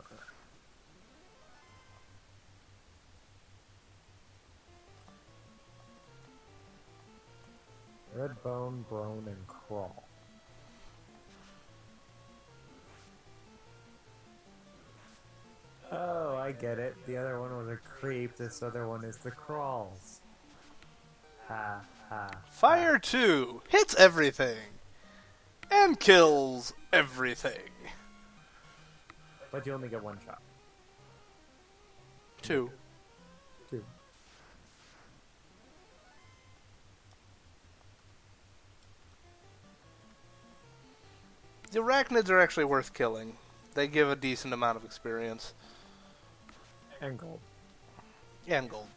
Speaker 2: Redbone, Brone, and Crawl. Oh, I get it. The other one was a creep, this other one is the Crawls. Ha ha.
Speaker 1: Fire 2 hits everything and kills everything.
Speaker 2: But you only get one shot.
Speaker 1: 2.
Speaker 2: Two.
Speaker 1: The arachnids are actually worth killing. They give a decent amount of experience.
Speaker 2: And gold.
Speaker 1: And gold.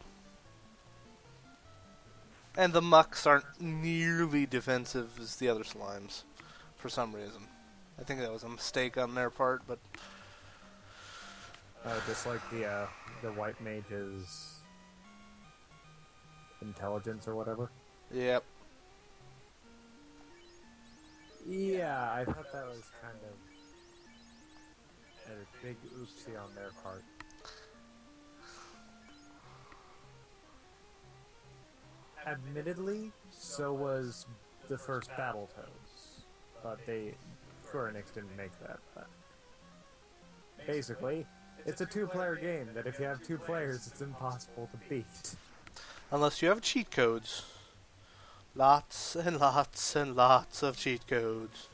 Speaker 1: And the mucks aren't nearly defensive as the other slimes, for some reason. I think that was a mistake on their part, but...
Speaker 2: Just like the white mage's intelligence or whatever?
Speaker 1: Yep.
Speaker 2: Yeah, I thought that was kind of a big oopsie on their part. Admittedly, so was the first Battletoads, but they, Square Enix didn't make that. But basically, It's a two-player game that if you have 2 players, it's impossible to beat.
Speaker 1: Unless you have cheat codes. Lots and lots and lots of cheat codes.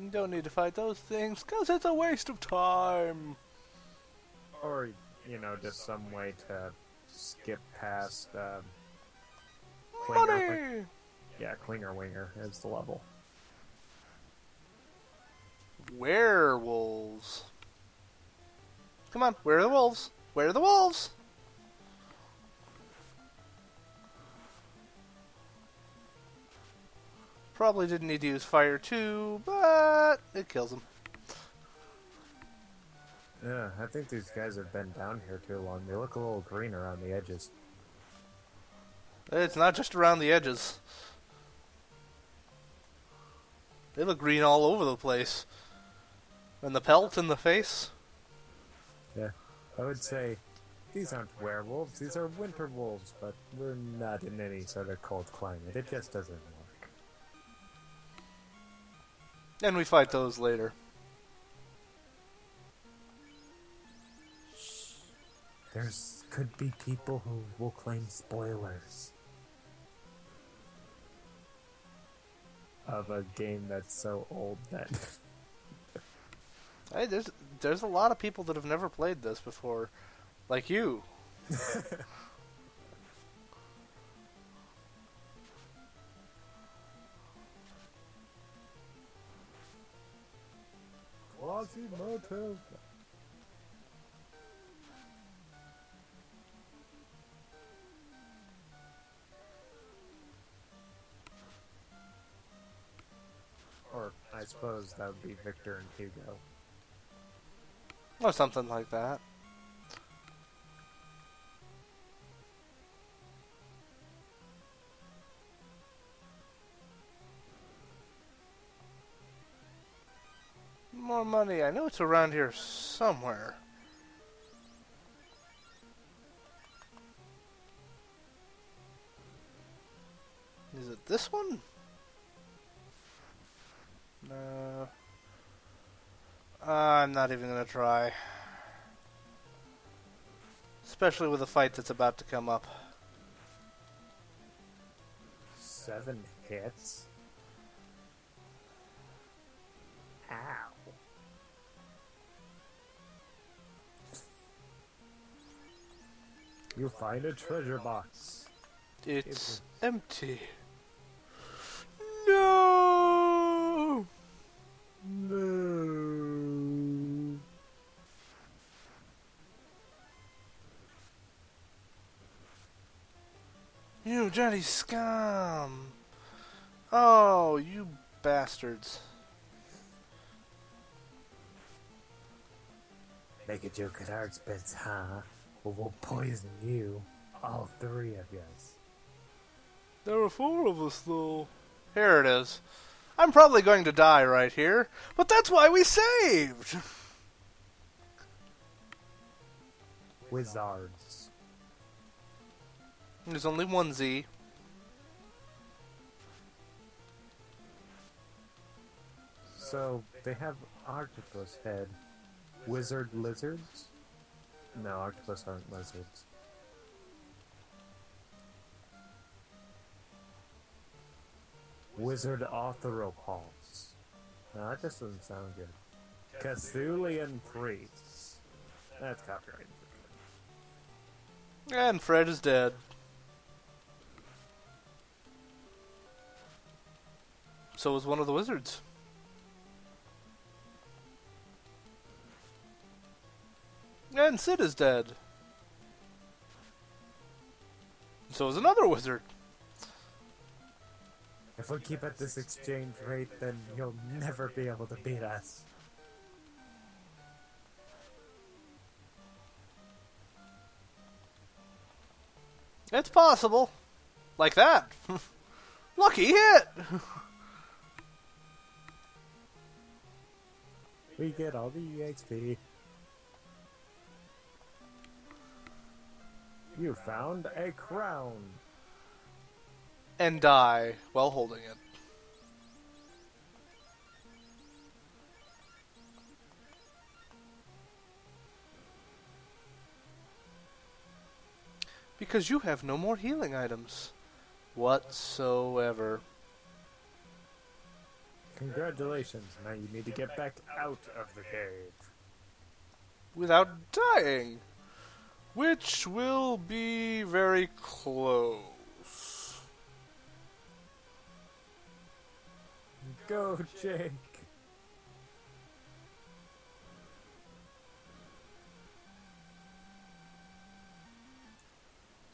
Speaker 1: You don't need to fight those things, because it's a waste of time.
Speaker 2: Or, you know, just some way to skip past,
Speaker 1: Money!
Speaker 2: Yeah, Klinger Winger is the level.
Speaker 1: Werewolves. Come on, where are the wolves? Where are the wolves? Probably didn't need to use fire too, but it kills them.
Speaker 2: Yeah, I think these guys have been down here too long. They look a little green around the edges.
Speaker 1: It's not just around the edges. They look green all over the place. And the pelt and the face.
Speaker 2: Yeah, I would say these aren't werewolves, these are winter wolves, but we're not in any sort of cold climate. It just doesn't work.
Speaker 1: And we fight those later.
Speaker 2: Could be people who will claim spoilers of a game that's so old that
Speaker 1: Hey, there's a lot of people that have never played this before. Like you.
Speaker 2: Quasimodo. Or I suppose that would be Victor and Hugo.
Speaker 1: Or something like that. More money. I know it's around here somewhere. Is it this one? No. I'm not even gonna try. Especially with a fight that's about to come up.
Speaker 2: 7 hits? Ow. You find a treasure box.
Speaker 1: It's empty. No!
Speaker 2: No.
Speaker 1: You Johnny scum! Oh, you bastards.
Speaker 2: Make a joke at our expense, huh? Well, we'll poison you. All 3 of yous.
Speaker 1: There were 4 of us, though. Here it is. I'm probably going to die right here, but that's why we saved!
Speaker 2: Wizards.
Speaker 1: There's only one Z.
Speaker 2: So, they have octopus head. Wizard lizards? No, octopus aren't lizards. Wizard arthropods. No, that just doesn't sound good. Cthulian priests. That's copyright infringement.
Speaker 1: And Fred is dead. So was one of the wizards. And Sid is dead. So is another wizard.
Speaker 2: If we keep at this exchange rate, then you'll never be able to beat us.
Speaker 1: It's possible. Like that. Lucky hit!
Speaker 2: We get all the EXP. You found a crown.
Speaker 1: And die while holding it. because you have no more healing items whatsoever.
Speaker 2: Congratulations, now you need to get back out of the cave.
Speaker 1: Without dying, which will be very close.
Speaker 2: Go, Jake!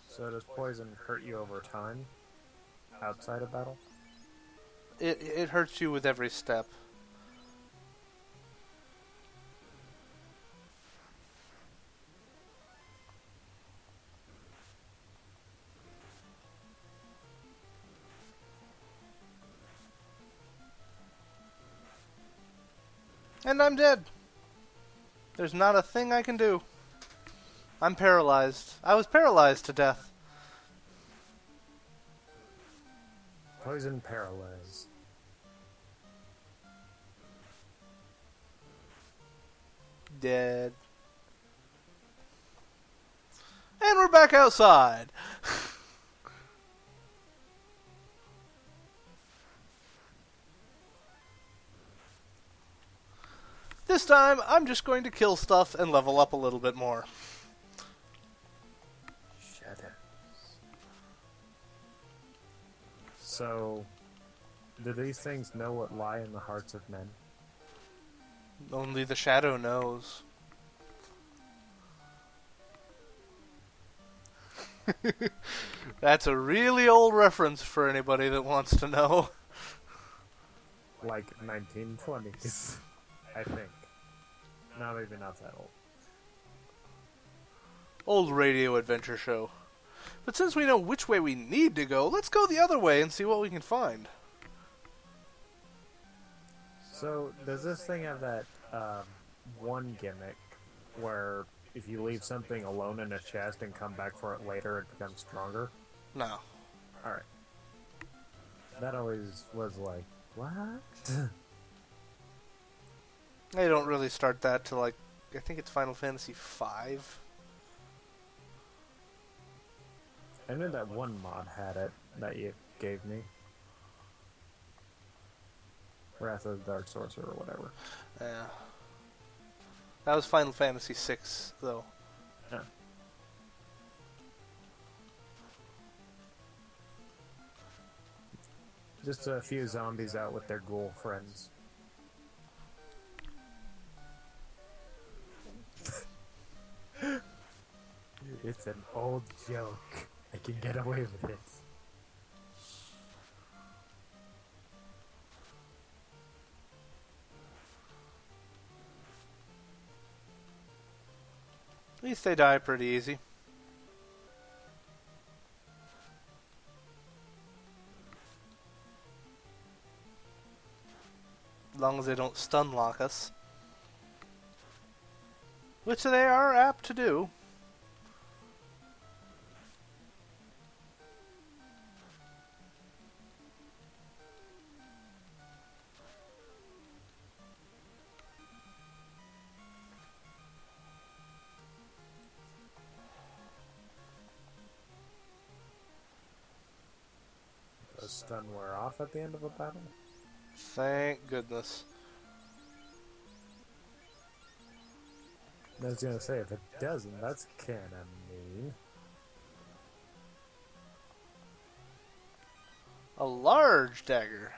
Speaker 2: So does poison hurt you over time? Outside of battle?
Speaker 1: It hurts you with every step. And I'm dead. There's not a thing I can do. I'm paralyzed. I was paralyzed to death.
Speaker 2: Poison paralyze.
Speaker 1: Dead. And we're back outside. This time, I'm just going to kill stuff and level up a little bit more.
Speaker 2: Shadows. So, do these things know what lie in the hearts of men?
Speaker 1: Only the shadow knows. That's a really old reference for anybody that wants to know.
Speaker 2: Like 1920s, I think. No, maybe not that old.
Speaker 1: Old radio adventure show. But since we know which way we need to go, let's go the other way and see what we can find.
Speaker 2: So, does this thing have that one gimmick where if you leave something alone in a chest and come back for it later, it becomes stronger?
Speaker 1: No.
Speaker 2: Alright. That always was like, what?
Speaker 1: They don't really start that till, like, I think it's Final Fantasy V.
Speaker 2: I knew that one mod had it that you gave me. Wrath of the Dark Sorcerer or whatever.
Speaker 1: Yeah. That was Final Fantasy VI, though.
Speaker 2: Yeah. Just a few zombies out with their ghoul friends. It's an old joke. I can get away with it.
Speaker 1: At least they die pretty easy. As long as they don't stun lock us. Which they are apt to do.
Speaker 2: Does stun wear off at the end of a battle?
Speaker 1: Thank goodness.
Speaker 2: I was gonna say, if it doesn't, that's kinda mean.
Speaker 1: A large dagger.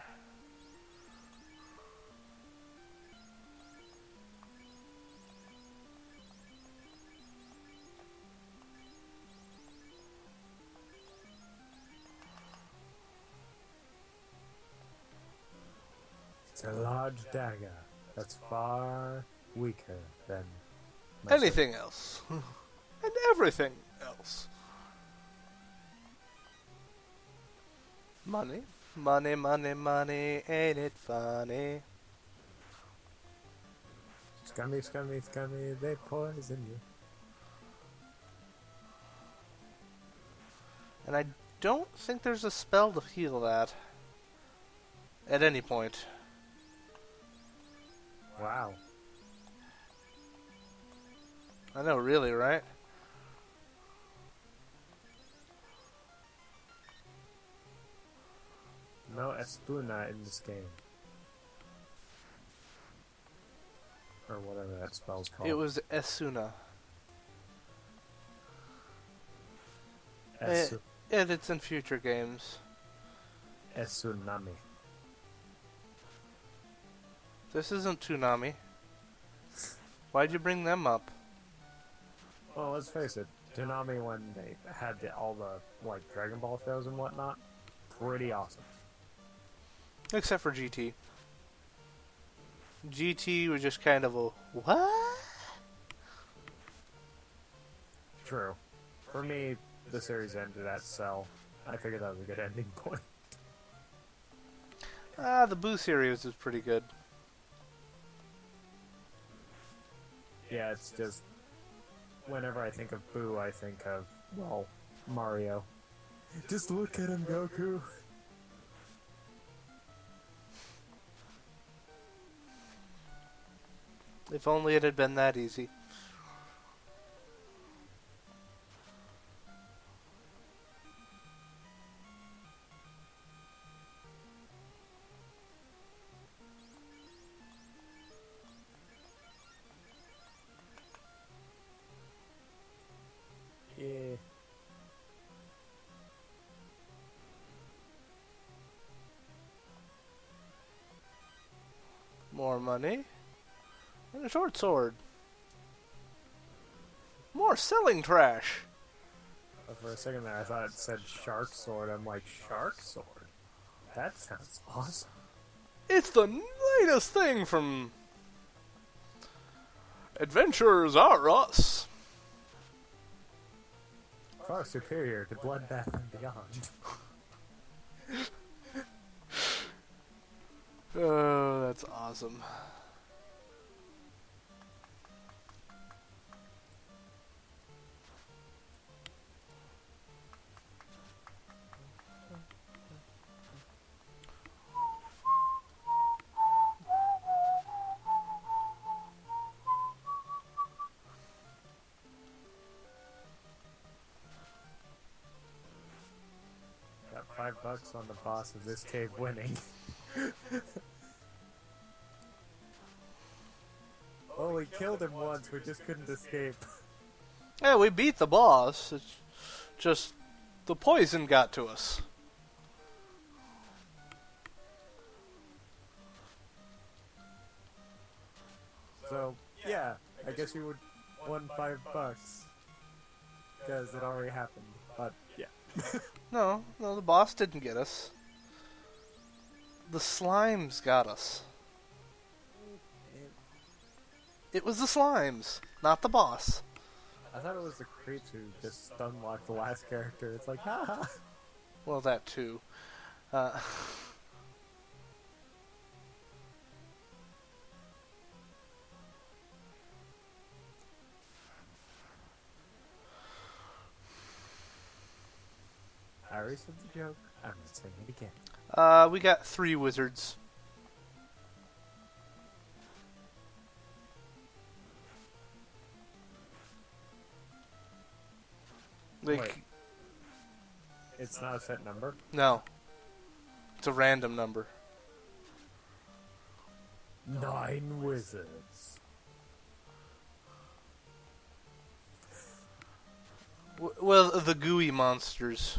Speaker 2: It's a large dagger that's far weaker than my
Speaker 1: Anything else. And everything else. Money. Money, money, money, ain't it funny?
Speaker 2: Scummy, scummy, scummy, they poison you.
Speaker 1: And I don't think there's a spell to heal that. At any point.
Speaker 2: Wow.
Speaker 1: I know, really, right?
Speaker 2: Espuna in this game. Or whatever that spell's called.
Speaker 1: It was Esuna.
Speaker 2: Esu-
Speaker 1: And it's in future games.
Speaker 2: Esunami.
Speaker 1: This isn't Toonami. Why'd you bring them up?
Speaker 2: Well, let's face it, Toonami, when they had all the like Dragon Ball shows and whatnot, pretty awesome.
Speaker 1: Except for GT. GT was just kind of a what?
Speaker 2: True. For me, the series ended at Cell. I figured that was a good ending point.
Speaker 1: The Boo series is pretty good.
Speaker 2: Yeah, it's just whenever I think of Boo, I think of, well, Mario. Just look at him, Goku.
Speaker 1: If only it had been that easy.
Speaker 2: Yeah.
Speaker 1: More money. And a short sword. More selling trash.
Speaker 2: But for a second there, I thought it said Shark Sword. I'm like, Shark Sword? That sounds awesome.
Speaker 1: It's the latest thing from Adventures R Us.
Speaker 2: Far superior to Bloodbath and Beyond.
Speaker 1: Oh, that's awesome.
Speaker 2: Got $5 on the boss of this cave winning. Oh, we killed him once, we just couldn't escape.
Speaker 1: Yeah, we beat the boss. It's just the poison got to us.
Speaker 2: So, yeah, I guess you would won $5. Because it already happened. But, yeah.
Speaker 1: No, the boss didn't get us. The slimes got us. It was the slimes, not the boss.
Speaker 2: I thought it was the creeps who just stun-locked the last character. It's like, haha.
Speaker 1: Well, that too.
Speaker 2: I already said the joke. I'm not saying it again.
Speaker 1: We got 3 wizards.
Speaker 2: Wait. It's not a set number?
Speaker 1: No. It's a random number.
Speaker 2: 9 wizards.
Speaker 1: Well, the gooey monsters.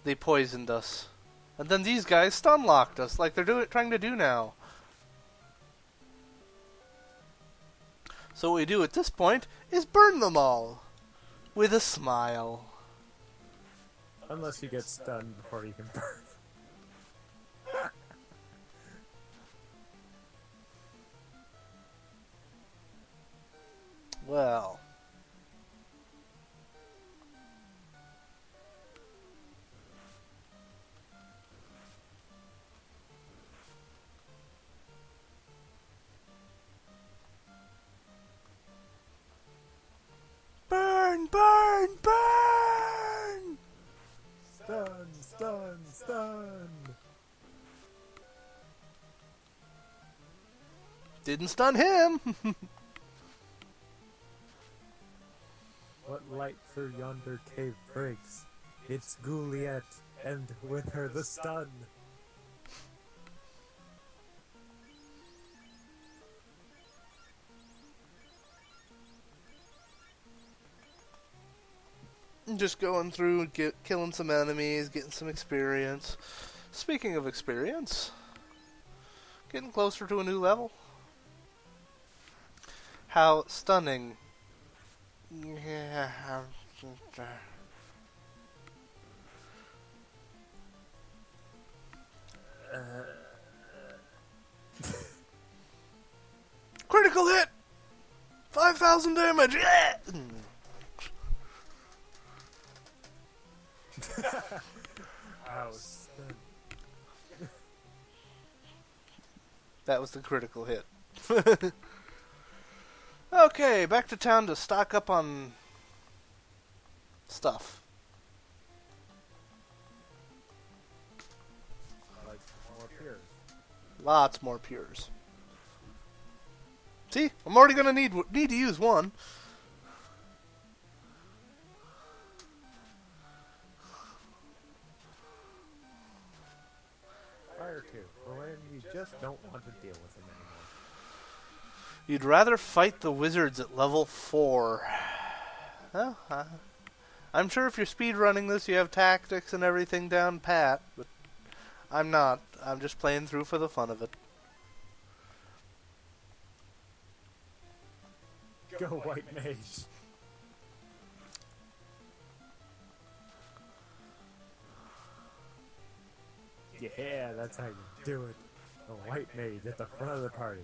Speaker 1: They poisoned us. And then these guys stun-locked us, like they're trying to do now. So what we do at this point is burn them all. With a smile.
Speaker 2: Unless you get stunned before you can burn.
Speaker 1: Well. Burn, burn, burn!
Speaker 2: Stun, stun, stun!
Speaker 1: Didn't stun him!
Speaker 2: What light through yonder cave breaks? It's Gouliet, and with her the stun.
Speaker 1: Just going through, killing some enemies, getting some experience. Speaking of experience, getting closer to a new level. How stunning. Yeah. Critical hit! 5,000 damage! Yeah!
Speaker 2: I was stunned.
Speaker 1: That was the critical hit. Okay, back to town to stock up on stuff.
Speaker 2: Like more pure.
Speaker 1: Lots more pures. See, I'm already gonna need to use one.
Speaker 2: Fire 2, for when you just don't want to deal with him anymore.
Speaker 1: You'd rather fight the wizards at level 4. Well, I'm sure if you're speedrunning this, you have tactics and everything down pat, but I'm not. I'm just playing through for the fun of it.
Speaker 2: Go White Mage! Yeah, that's how you do it. A White Mage at the front of the party.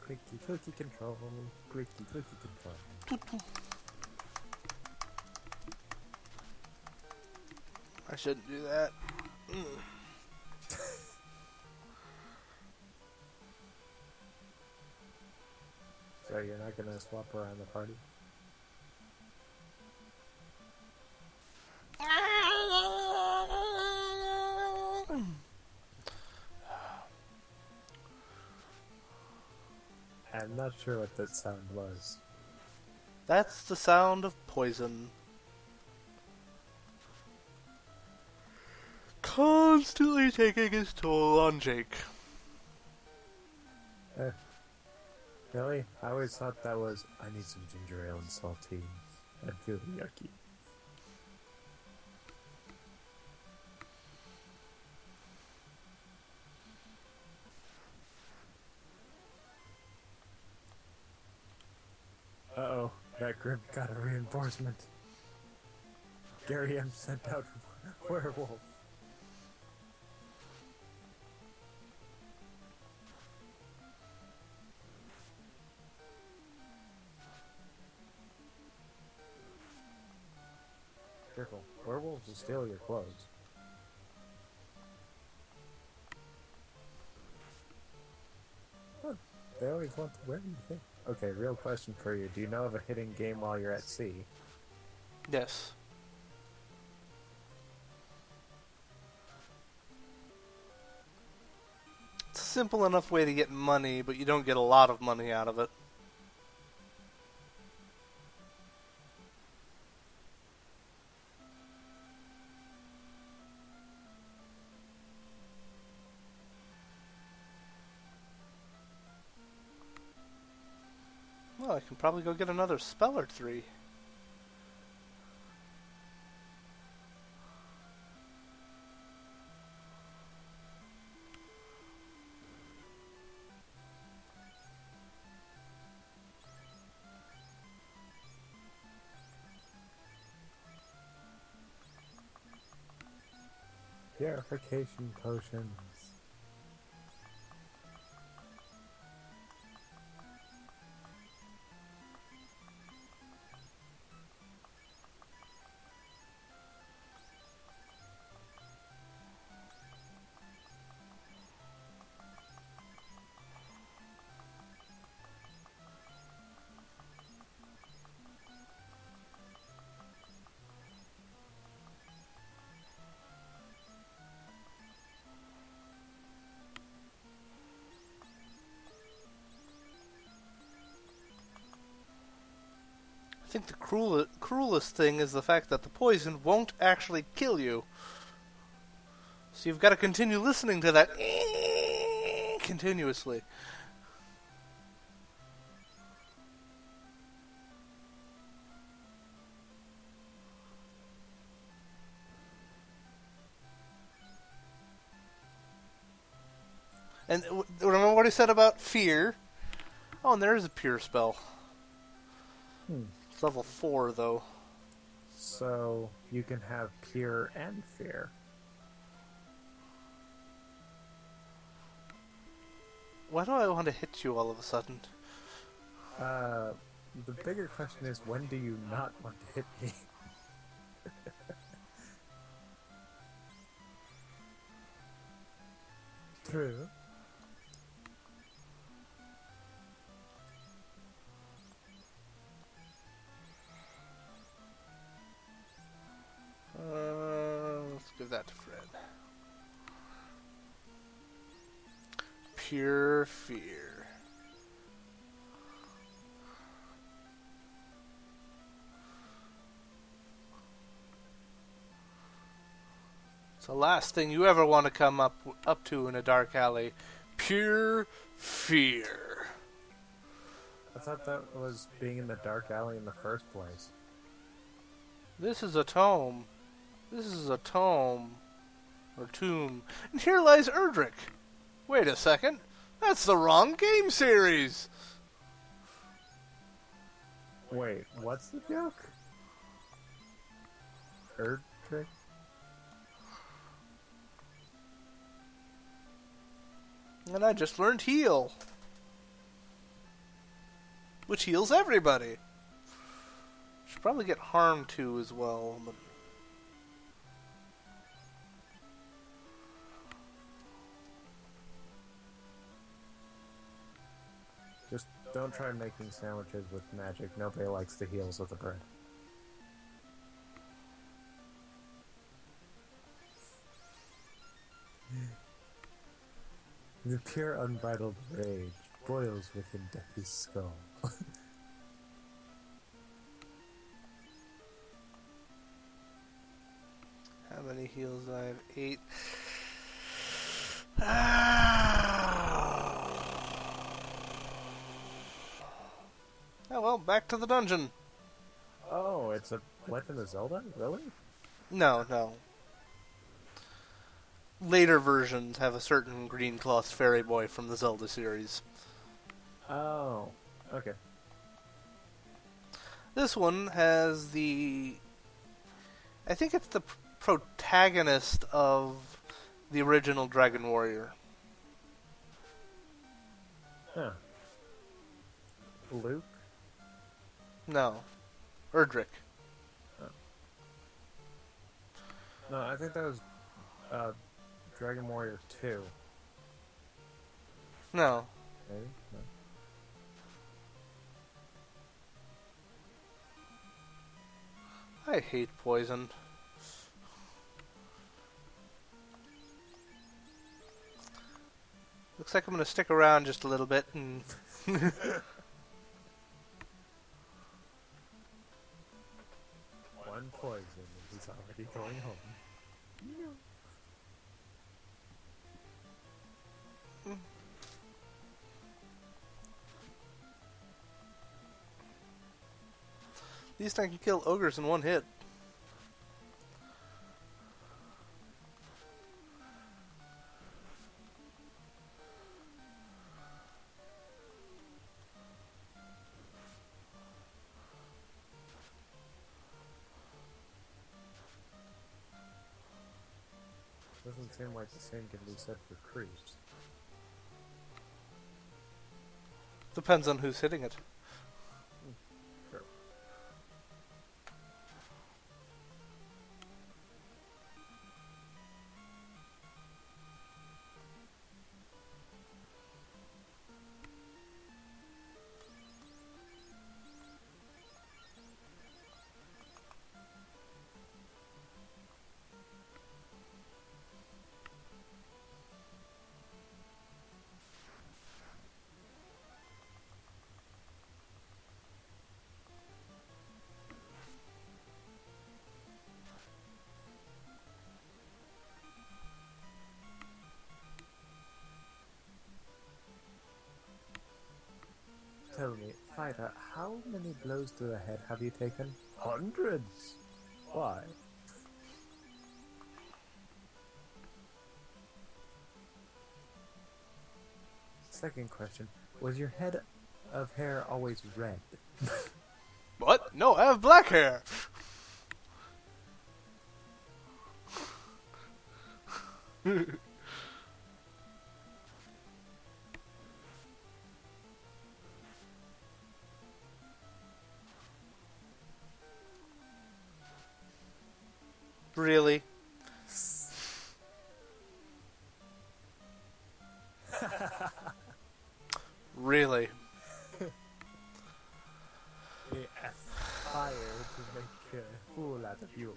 Speaker 2: Clicky clicky control, clicky clicky control.
Speaker 1: I shouldn't do that.
Speaker 2: So you're not gonna swap around the party? I'm not sure what that sound was.
Speaker 1: That's the sound of poison. Constantly taking its toll on Jake.
Speaker 2: Really? I always thought that was, I need some ginger ale and saltines. I'd feel yucky. Uh-oh, that group got a reinforcement. Gary M sent out werewolf. Careful, werewolves will steal your clothes. Huh, they always want to wear anything. Okay, real question for you. Do you know of a hidden game while you're at sea?
Speaker 1: Yes. It's a simple enough way to get money, but you don't get a lot of money out of it. Well, I can probably go get another spell or 3.
Speaker 2: Purification potions.
Speaker 1: I think the cruelest thing is the fact that the poison won't actually kill you. So you've got to continue listening to that continuously. And remember what I said about fear? Oh, and there is a pure spell. It's level 4, though.
Speaker 2: So you can have pure and fear.
Speaker 1: Why do I want to hit you all of a sudden?
Speaker 2: The bigger question is, when do you not want to hit me? True.
Speaker 1: Let's give that to Fred. Pure fear. It's the last thing you ever want to come up to in a dark alley. Pure fear.
Speaker 2: I thought that was being in the dark alley in the first place.
Speaker 1: This is a tome. This is a tome. Or tomb. And here lies Erdrick. Wait a second. That's the wrong game series.
Speaker 2: Wait, what's the joke? Erdrick?
Speaker 1: And I just learned heal. Which heals everybody. Should probably get harm too as well. But
Speaker 2: Just don't try making sandwiches with magic. Nobody likes the heels of the bread. The pure unbridled rage boils within Deathy's skull.
Speaker 1: how many heals do I have? 8. Oh well, back to the dungeon.
Speaker 2: Oh, it's a Legend of Zelda? Really?
Speaker 1: No. Later versions have a certain green cloth fairy boy from the Zelda series.
Speaker 2: Oh, okay.
Speaker 1: This one has I think it's the protagonist of the original Dragon Warrior.
Speaker 2: Huh. Luke?
Speaker 1: No. Erdrick.
Speaker 2: No, I think that was Dragon Warrior 2.
Speaker 1: No.
Speaker 2: Maybe? No.
Speaker 1: I hate poison. Looks like I'm going to stick around just a little bit and...
Speaker 2: One poison and he's already going home. No.
Speaker 1: At least I can kill ogres in one hit.
Speaker 2: Doesn't seem like the same can be said for creeps.
Speaker 1: Depends on who's hitting it.
Speaker 2: Sure. fighter, how many blows to the head have you taken? Hundreds! Why? Second question, was your head of hair always red?
Speaker 1: What? No, I have black hair. Really? Really?
Speaker 2: We aspire to make a fool out of you.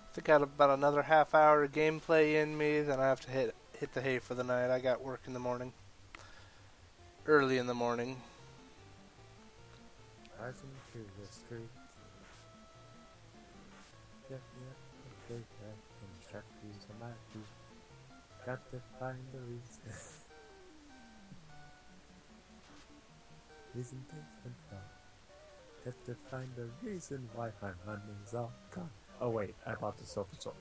Speaker 1: I think I got about another half hour of gameplay in me, then I have to hit the hay for the night. I got work in the morning. Early in the morning.
Speaker 2: Rising to the street. Yeah, okay, instructions on my feet. Got to find the reason. Reason things went wrong. Got to find the reason why my money's all gone. Oh wait, I bought the silver sword.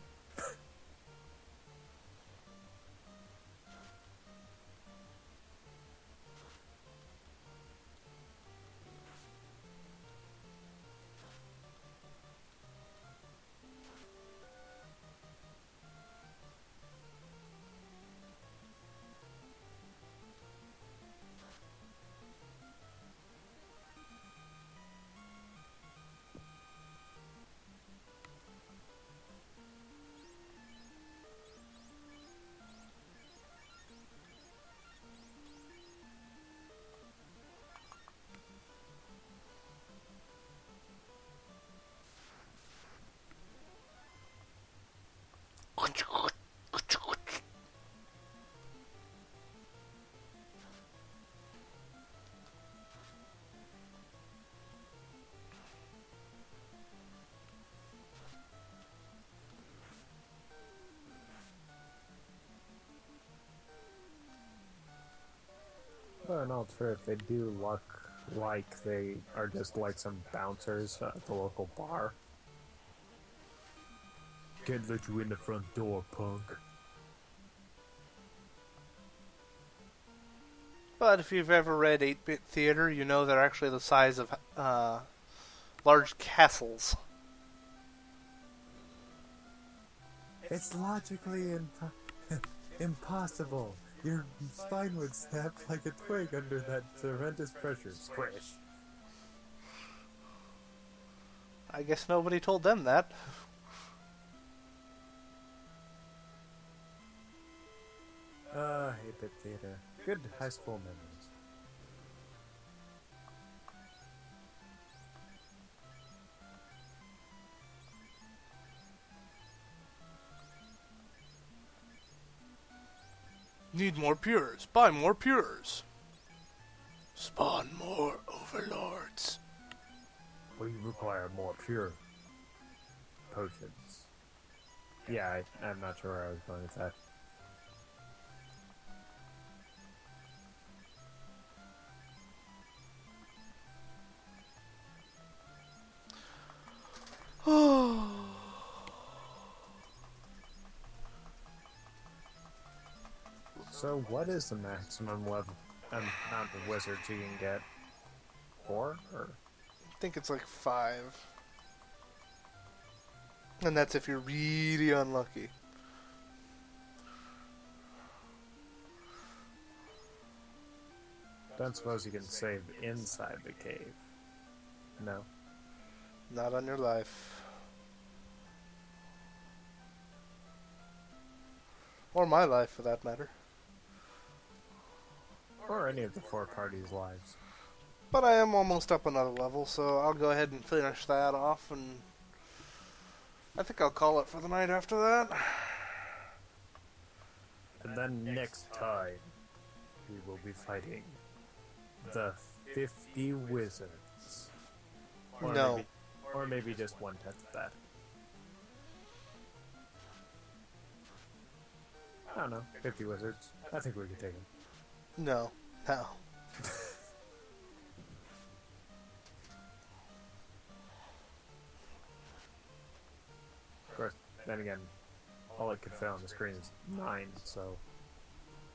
Speaker 2: Well, in all truth, they do look like they are just like some bouncers at the local bar. Can't let you in the front door, punk.
Speaker 1: But if you've ever read 8-Bit Theater, you know they're actually the size of large castles.
Speaker 2: It's logically impossible. Your spine would snap like a twig under that horrendous pressure. Squish.
Speaker 1: I guess nobody told them that.
Speaker 2: Hate that theater. Good high school memories.
Speaker 1: Need more pures. Buy more pures. Spawn more overlords.
Speaker 2: We require more pure potions. Yeah, I'm not sure where I was going with that. So, what is the maximum level amount of wizards you can get? 4? Or
Speaker 1: I think it's like 5. And that's if you're really unlucky.
Speaker 2: don't suppose you can save inside the cave. No.
Speaker 1: Not on your life. Or my life, for that matter.
Speaker 2: Or any of the 4 parties' lives.
Speaker 1: But I am almost up another level, so I'll go ahead and finish that off, and I think I'll call it for the night after that.
Speaker 2: And then next time, we will be fighting the 50 wizards. Or
Speaker 1: No.
Speaker 2: maybe just 1/10 of that. I don't know. 50 wizards. I think we could take them.
Speaker 1: No. No.
Speaker 2: Of course, then again, all it could fit on the screen is 9, so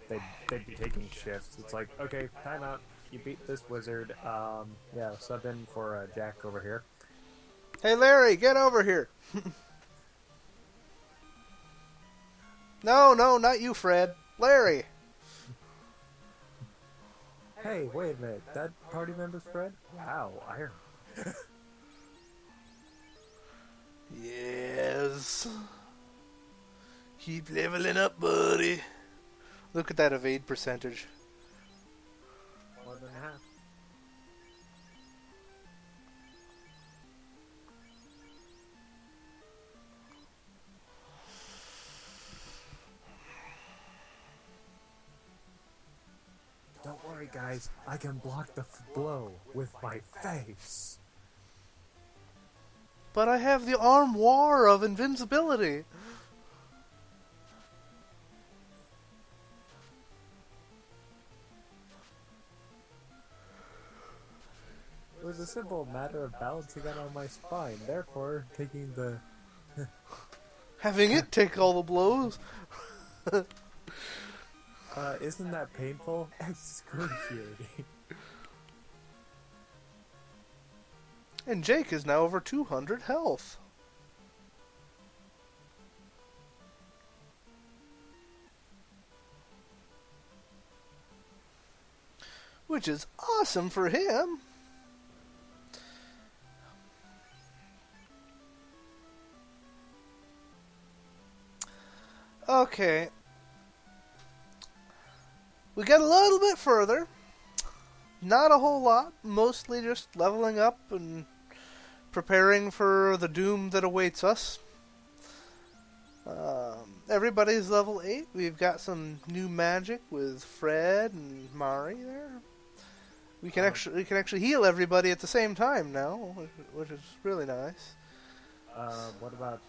Speaker 2: they'd be taking shifts. It's like, okay, time out. You beat this wizard. Yeah, sub in for Jack over here.
Speaker 1: Hey, Larry, get over here. No, not you, Fred. Larry.
Speaker 2: Hey, wait a minute. That party member's Fred? Wow, iron.
Speaker 1: Yes. Keep leveling up, buddy. Look at that evade percentage.
Speaker 2: More than half. Don't worry, guys. I can block the blow with my face.
Speaker 1: But I have the armoire of invincibility.
Speaker 2: It was a simple matter of balancing it on my spine, therefore taking the...
Speaker 1: Having it take all the blows.
Speaker 2: Isn't that painful? Excruciating.
Speaker 1: And Jake is now over 200 health. Which is awesome for him. Okay. We got a little bit further. Not a whole lot. Mostly just leveling up and preparing for the doom that awaits us. Everybody's level 8. We've got some new magic with Fred and Mari there. We can actually heal everybody at the same time now, which is really nice.
Speaker 2: What about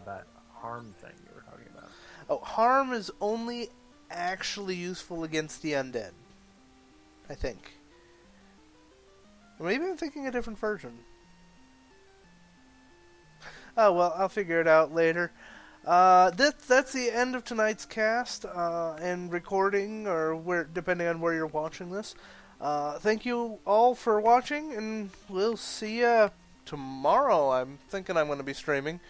Speaker 2: that harm thing you were talking about?
Speaker 1: Oh, harm is only actually useful against the undead, I think. Or maybe I'm thinking a different version. Oh well, I'll figure it out later. That's the end of tonight's cast and recording, or depending on where you're watching this. Thank you all for watching, and we'll see ya tomorrow. I'm thinking I'm going to be streaming.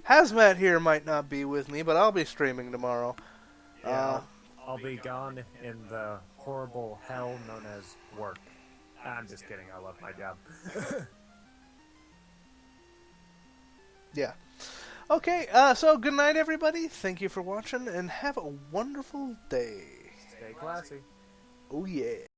Speaker 1: Hazmat here might not be with me, but I'll be streaming tomorrow.
Speaker 2: Yeah, I'll be gone in the horrible hell known as work. I'm just kidding. I love my job.
Speaker 1: Yeah. Okay, so good night, everybody. Thank you for watching, and have a wonderful day.
Speaker 2: Stay classy.
Speaker 1: Oh, yeah.